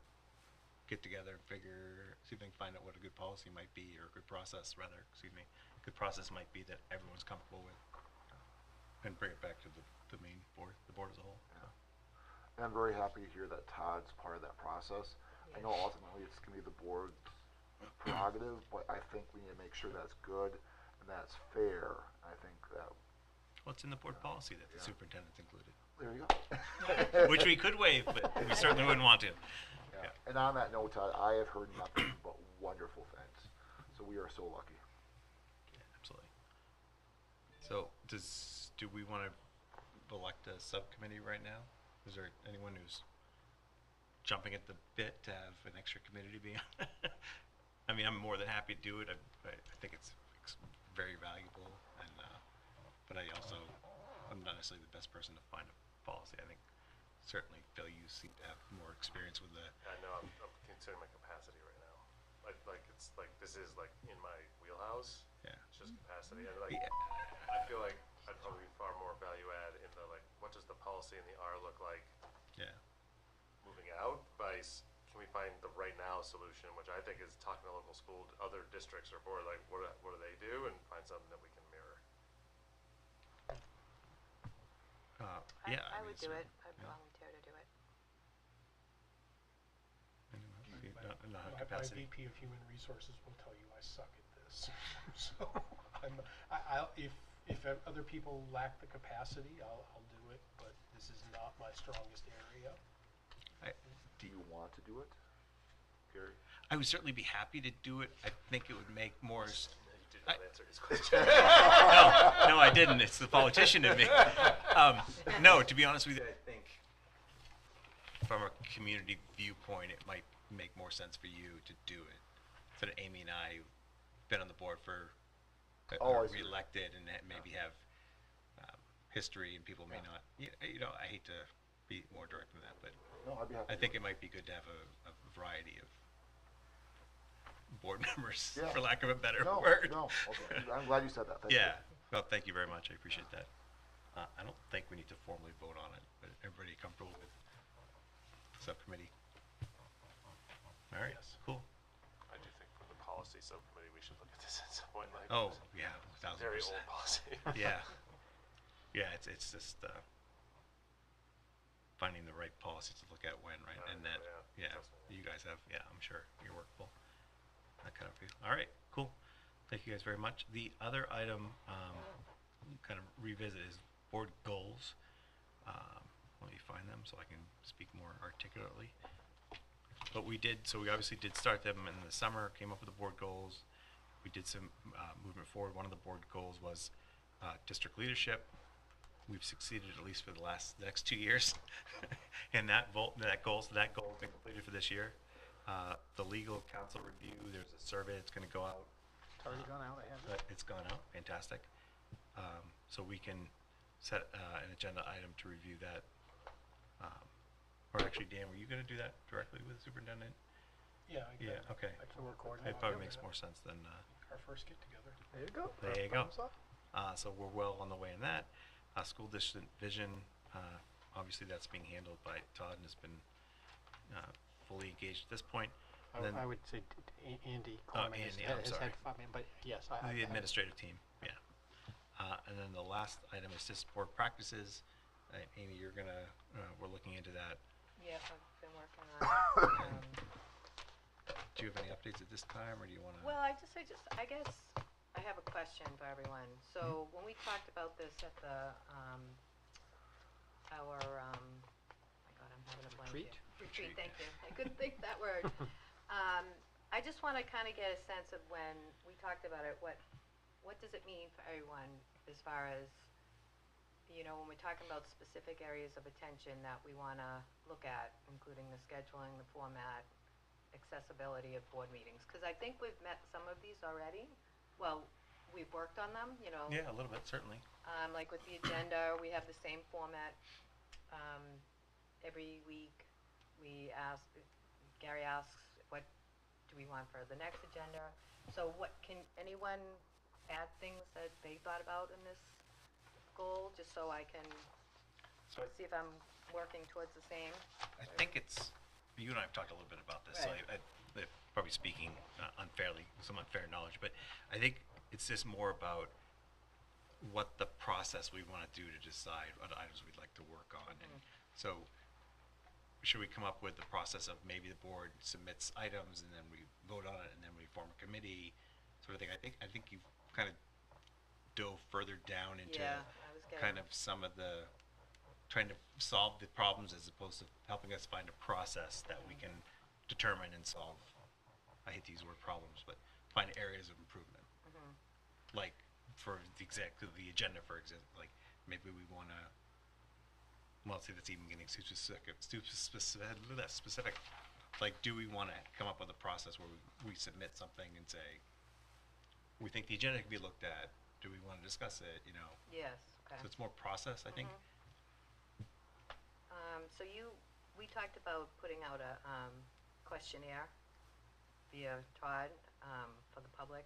get together and see if they can find out what a good policy might be, or a good process rather, good process might be that everyone's comfortable with, and bring it back to the main board, the board as a whole. So. And I'm very happy to hear that Todd's part of that process. I know ultimately it's going to be the board's prerogative, but I think we need to make sure that's good and that's fair. I think that. Well, it's in the board policy that the superintendent's included, There you go. which we could waive, but we certainly wouldn't want to. Yeah. And on that note, Todd, I have heard nothing but wonderful things. So we are so lucky. Yeah, absolutely. So, do we want to elect a subcommittee right now? Is there anyone who's jumping at the bit to have an extra committee to be on? I mean, I'm more than happy to do it. I think it's very valuable, and but I'm not necessarily the best person to find a policy. I think certainly, Phil, you seem to have more experience with the. I know I'm considering my capacity right now. This is like in my wheelhouse. Yeah. It's just capacity. And Yeah. I feel like I'd probably be far more value add in the what does the policy and the R look like Yeah. moving out? Can we find the right now solution, which I think is talking to local school, other districts or board, like what do they do, and find something that we can mirror. Yeah. I would do it. certainly. I'd Yeah. volunteer to do it. Anyone else? You don't have My capacity. VP of Human Resources will tell you I suck at this. So if other people lack the capacity, I'll do it, but this is not my strongest area. Do you want to do it, Gary? I would certainly be happy to do it. I think it would make more. You did not answer his question. No, I didn't. It's the politician in me. No, to be honest with you, I think from a community viewpoint, it might make more sense for you to do it. Instead of Amy and I, who've been on the board for, Oh, I are see. reelected and maybe have history, and people may not. You know, I hate to be more direct than that, but No, I'd be happy. I to think do it might be good to have a variety of board members, Yeah. for lack of a better No, word. no. Okay. I'm glad you said that. Thank Yeah. You. Well, thank you very much. I appreciate that. I don't think we need to formally vote on it, but everybody comfortable with subcommittee? All right. Yes. Cool. I do think for the policy subcommittee, we should look at this at some point. Like Oh, yeah. 1,000%. very old policy. Yeah. Yeah. It's just finding the right policy to look at when, right? And that, yeah, yeah, definitely. you guys have, yeah, I'm sure you're workable. That kind of feel. All right. Cool. Thank you guys very much. The other item, kind of revisit is board goals. Let me find them so I can speak more articulately. But we obviously did start them in the summer, came up with the board goals. We did some movement forward. One of the board goals was district leadership. We've succeeded at least for the next 2 years. And that goal has been completed for this year. The legal counsel review, there's a survey that's going to go out. It's already gone out, I have it. It's gone out, fantastic. So we can set an agenda item to review that. Or actually, Dan, were you going to do that directly with the superintendent? Yeah. Yeah, okay. I can So we're It coordinate. probably makes more sense than, Our first get together. There you go. There you go. Thumbs up. so we're well on the way in that. School district vision, obviously that's being handled by Todd and has been fully engaged at this point. And then I would say Andy Coleman Andy, has I'm sorry. had, I mean, but yes, the administrative team, yeah. And then the last item is just board practices. Amy, we're looking into that. Yeah, I've been working on it. Do you have any updates at this time, or do you want to? Well, I guess I have a question for everyone. So when we talked about this at the, my God, I'm having a blank Retreat? here. Retreat, thank you. I couldn't think that word. I just want to kind of get a sense of when we talked about it, what does it mean for everyone as far as, when we're talking about specific areas of attention that we want to look at, including the scheduling, the format, accessibility of board meetings? Because I think we've met some of these already. Well, we've worked on them, Yeah, a little bit, certainly. like with the agenda, we have the same format. Every week, Gary asks, what do we want for the next agenda? So can anyone add things that they thought about in this goal, just so I can see if I'm working towards the same? I think it's, you and I have talked a little bit about this, so Right. I'm probably speaking unfairly, some unfair knowledge, but I think it's just more about what the process we want to do to decide what items we'd like to work on. And so should we come up with the process of maybe the board submits items and then we vote on it and then we form a committee sort of thing? I think you've kind of dove further down into Yeah, I was getting. kind of some of the trying to solve the problems as opposed to helping us find a process that we can determine and solve. I hate to use the word problems, but find areas of improvement. Like for the agenda, for example, like maybe we want to. Well, see, that's even getting too specific. Like, do we want to come up with a process where we submit something and say, we think the agenda can be looked at. Do we want to discuss it? You know. Yes, okay. So it's more process, I think. So we talked about putting out a questionnaire via Todd for the public,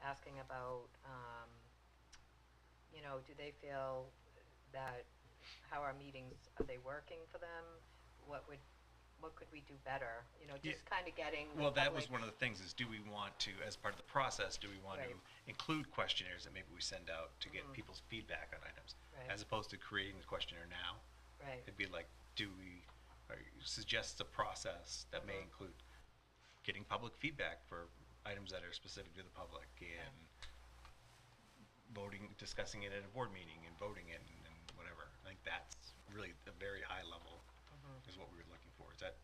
asking about, do they feel that, how our meetings, are they working for them? What could we do better? Just kind of getting the Well, that was public- one of the things is do we want to, as part of the process, do we want Right. to include questionnaires that maybe we send out to get people's feedback on items, Right. as opposed to creating the questionnaire now? Right, It'd be like, or suggest a process that may include getting public feedback for items that are specific to the public and voting, discussing it at a board meeting and voting it and whatever. I think that's really a very high level is what we were looking for. Does that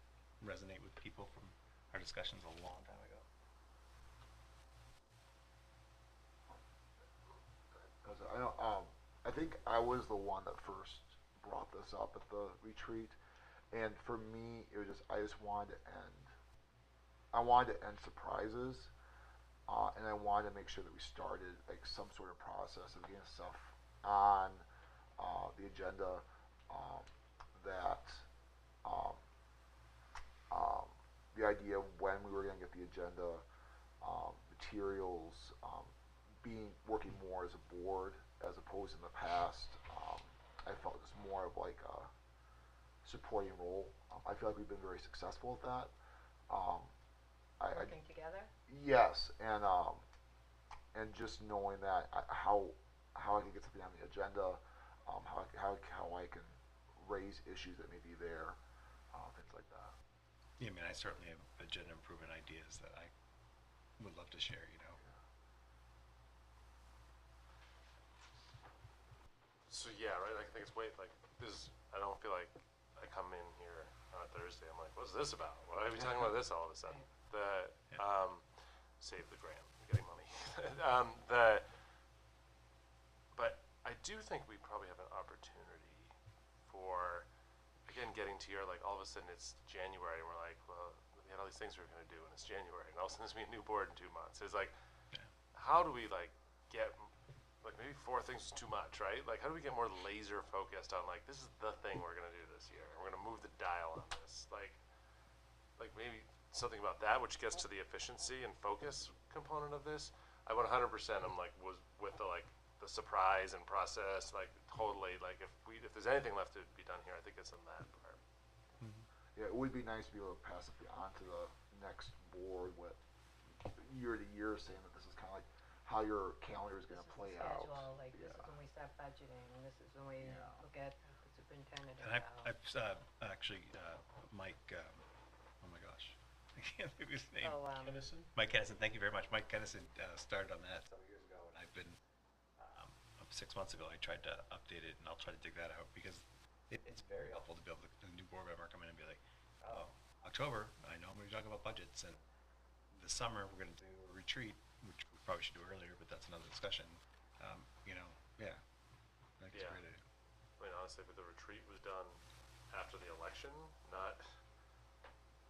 resonate with people from our discussions a long time ago? 'Cause I know, I think I was the one that first brought this up at the retreat, and for me, it was I just wanted to end. I wanted to end surprises, and I wanted to make sure that we started like some sort of process of getting stuff on the agenda that um, the idea of when we were going to get the agenda materials working more as a board as opposed in the past. I felt it was more of like a supporting role. I feel like we've been very successful at that. working together? Yes, and just knowing that how I can get something on the agenda, how I can raise issues that may be there, things like that. Yeah, I mean, I certainly have agenda improvement ideas that I would love to share, So yeah, right. Like, I think it's like this. I don't feel like I come in here on a Thursday. I'm like, what's this about? Why are we talking about this all of a sudden? The save the gram, getting money. But I do think we probably have an opportunity for, again, getting to your like all of a sudden it's January and we're like, well, we had all these things we were going to do and it's January and all of a sudden there's going to be a new board in 2 months. It's like, how do we like get like maybe 4 things is too much, right? Like, how do we get more laser focused on like this is the thing we're gonna do this year, and we're gonna move the dial on this, like maybe something about that, which gets to the efficiency and focus component of this. I 100% am like was with the like the surprise and process, like totally like if there's anything left to be done here, I think it's in that part. Yeah, it would be nice to be able to pass it on to the next board with year to year, saying that this is kind of like how your calendar is going to play out. Schedule, like this Yeah. is when we start budgeting, and this is when we look at the superintendent. And I've actually, Mike, oh my gosh, I can't think of his name. Kennison? Mike Kennison, thank you very much. Mike Kennison started on that several years ago, and I've been, 6 months ago, I tried to update it, and I'll try to dig that out, because it's very helpful to be able to, a new board member come in and be like, oh, October, I know I'm going to talk about budgets, and this summer, we're going to do a retreat, which we probably should do earlier, but that's another discussion. Yeah. I think it's a great idea. I mean, honestly, but the retreat was done after the election, not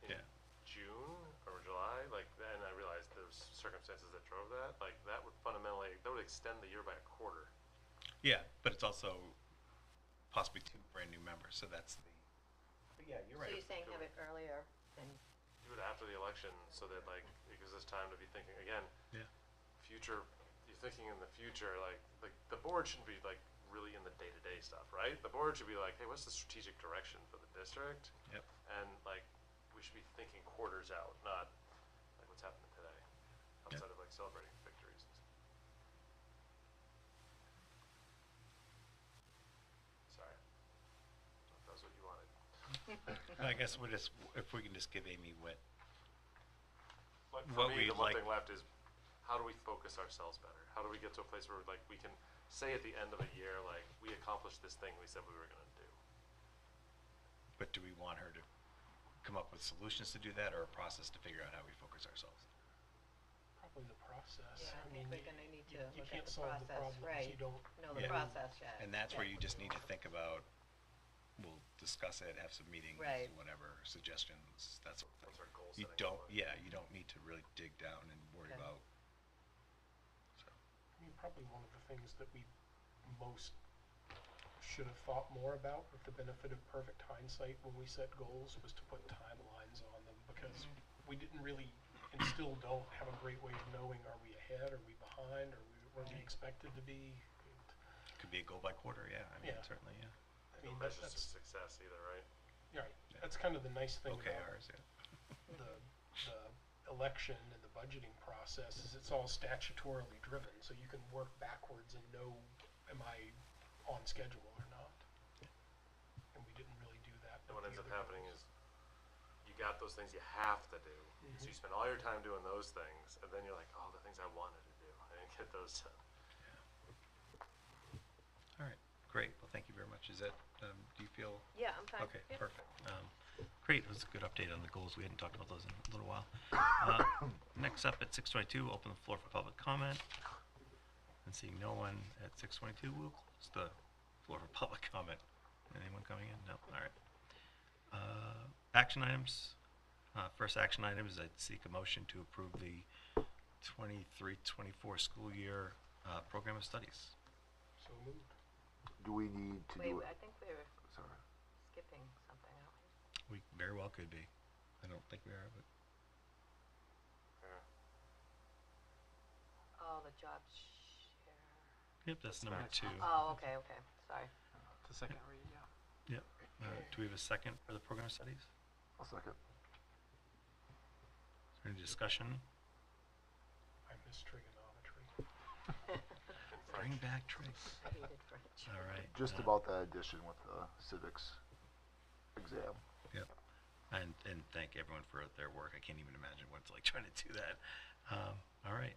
in June or July. Like, then I realized there's circumstances that drove that. Like, that would extend the year by a quarter. Yeah, but it's also possibly 2 brand new members, so that's the. But yeah, you're So right. you're saying have it earlier than, Do it after the election so that like it gives us time to be thinking again. Yeah. Future, you're thinking in the future. Like the board shouldn't be like really in the day-to-day stuff, right? The board should be like, hey, what's the strategic direction for the district? Yep. And like, we should be thinking quarters out, not like what's happening today, outside of like celebrating victories. Sorry. If that was what you wanted. I guess we'll just, if we can just give Amy what But What for me, we'd the one like- thing left is, how do we focus ourselves better? How do we get to a place where like we can say at the end of a year, like, we accomplished this thing we said we were gonna do? but do we want her to come up with solutions to do that, or a process to figure out how we focus ourselves? Probably the process. Yeah, I think we're gonna need to You look at can't the solve the process, problem if right. you don't. Know the Yeah. process yet. And that's where Yeah. you just need to think about, we'll discuss it, have some meetings, Right. whatever, suggestions, that sort of thing. What's our goal You setting don't, look like? yeah, you don't need to really dig down and worry Okay. about, so, I mean, probably one of the things that we most should have thought more about, with the benefit of perfect hindsight when we set goals, was to put timelines on them, because we didn't really, and still don't have a great way of knowing, are we ahead, are we behind, are we where we expected to be? could be a go by quarter, yeah, I mean, Yeah. certainly, yeah. I No mean, measures that's, to success either, right? right, that's kind of the nice thing about OKRs, yeah. the election and the budgeting process, is it's all statutorily driven, so you can work backwards and know, am I on schedule or not? And we didn't really do that. And with what the ends up other happening goals. is, you got those things you have to do, so you spend all your time doing those things, and then you're like, oh, the things I wanted to do, I didn't get those done. All right, great, well, thank you very much, is that, do you feel? Yeah, I'm fine. Okay, Yep. perfect. Great, it was a good update on the goals. We hadn't talked about those in a little while. Next up at 6:22, open the floor for public comment. And seeing no one at 6:22, we'll close the floor for public comment. Anyone coming in? No, all right. Action items. First action item is I'd seek a motion to approve the 23-24 school year program of studies. So moved. Do we need to Wait, do I it? think we're Sorry. skipping something, aren't we? We very well could be. I don't think we are, but Yeah. Oh, the job share. yep, that's number That's 2. Oh, okay, sorry. The second read, yeah. Yep. Do we have a second for the program of studies? I'll second. Is there any discussion? I miss trigonometry. Bring back tricks. I hated French. All right. Just about that addition with the civics exam. Yep. And thank everyone for their work. I can't even imagine what it's like trying to do that. All right.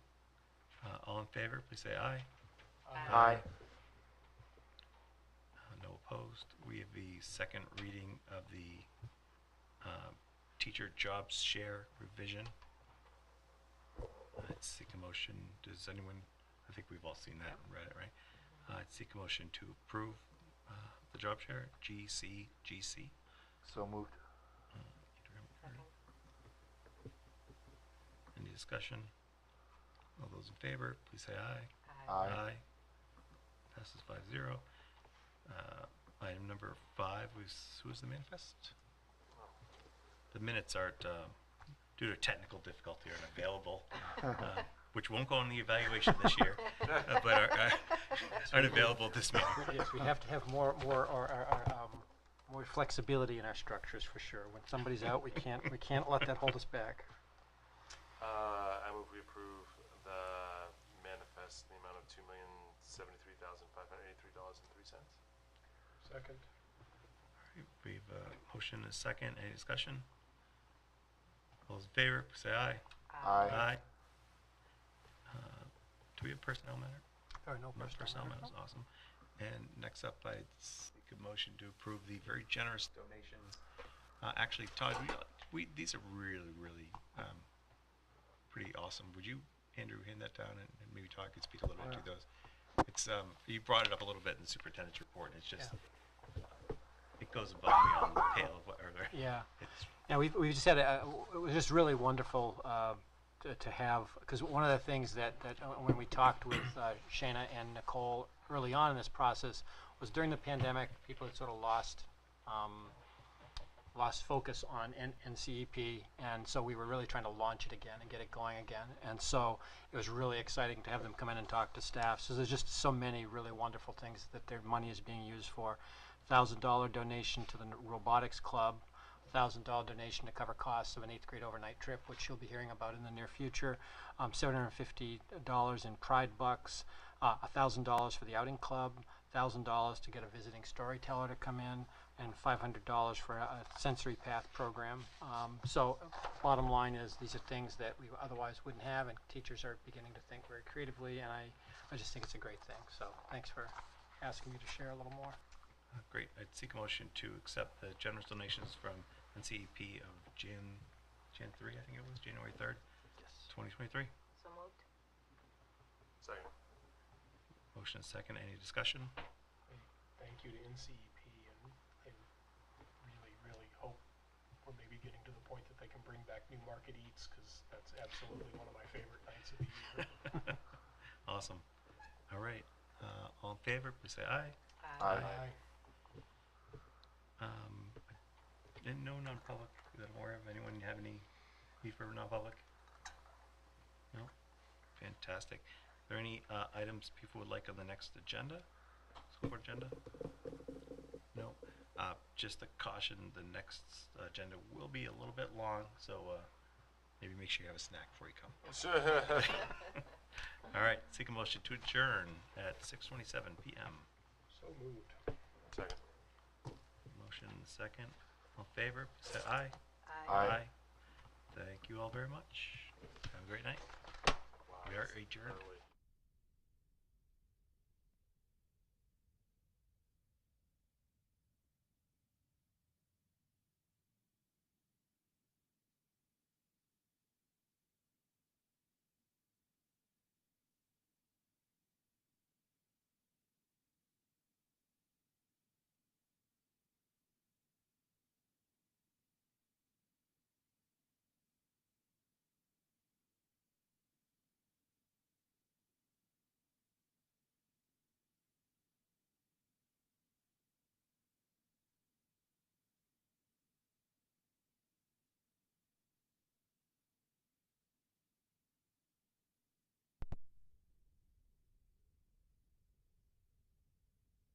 All in favor, please say aye. Aye. No opposed. We have the second reading of the teacher jobs share revision. I'd seek a motion. Does anyone, I think we've all seen that and read it, right? I'd seek a motion to approve the job share, GC. So moved. Any discussion? All those in favor, please say aye. Aye. Passes 5-0. Item number 5 was, who was the manifest? The minutes aren't, due to technical difficulty, aren't available, which won't go on the evaluation this year, but aren't available this meeting. Yes, we have to have more flexibility in our structures for sure. When somebody's out, we can't let that hold us back. I move we approve the manifest in the amount of $2,073,583.03. Second. We have a motion and a second. Any discussion? All those in favor, please say aye. Aye. Do we have personnel matter? Or no No personnel personnel matter. matters, awesome. And next up, I'd seek a motion to approve the very generous donations. Actually, Todd, these are really, really pretty awesome. Would you, Andrew, hand that down and maybe Todd could speak a little bit to those? It's you brought it up a little bit in the superintendent's report, and it's just it goes above and beyond the pale of what are there. Yeah. It's Yeah, we just had it was just really wonderful to have, because one of the things that when we talked with Shayna and Nicole early on in this process was during the pandemic, people had sort of lost lost focus on NCEP, and so we were really trying to launch it again and get it going again. And so it was really exciting to have them come in and talk to staff. So there's just so many really wonderful things that their money is being used for. $1,000 donation to the robotics club, $1,000 donation to cover costs of an 8th grade overnight trip, which you'll be hearing about in the near future. $750 in Pride bucks, $1,000 for the outing club, $1,000 to get a visiting storyteller to come in, and $500 for a sensory path program. So bottom line is these are things that we otherwise wouldn't have, and teachers are beginning to think very creatively, and I just think it's a great thing. So thanks for asking me to share a little more. Great. I'd seek a motion to accept the generous donations from NCEP of Jan 3, I think it was, January 3rd, Yes. 2023. So moved. Second. Motion is second. Any discussion? Thank you to NCEP, and I really, really hope we're maybe getting to the point that they can bring back Newmarket Eats, because that's absolutely one of my favorite nights of the year. Awesome. All right. All in favor, please say aye. Aye. And no non-public that I'm aware of. Anyone have any need for non-public? No? Fantastic. Are there any items people would like on the next agenda? School board agenda? No? Just a caution, the next agenda will be a little bit long, so maybe make sure you have a snack before you come. All right, seek a motion to adjourn at 6:27 p.m. So moved. Second. Motion second. All in favor, please say aye. Aye. Thank you all very much. Have a great night. Wow, We are it's adjourned. early.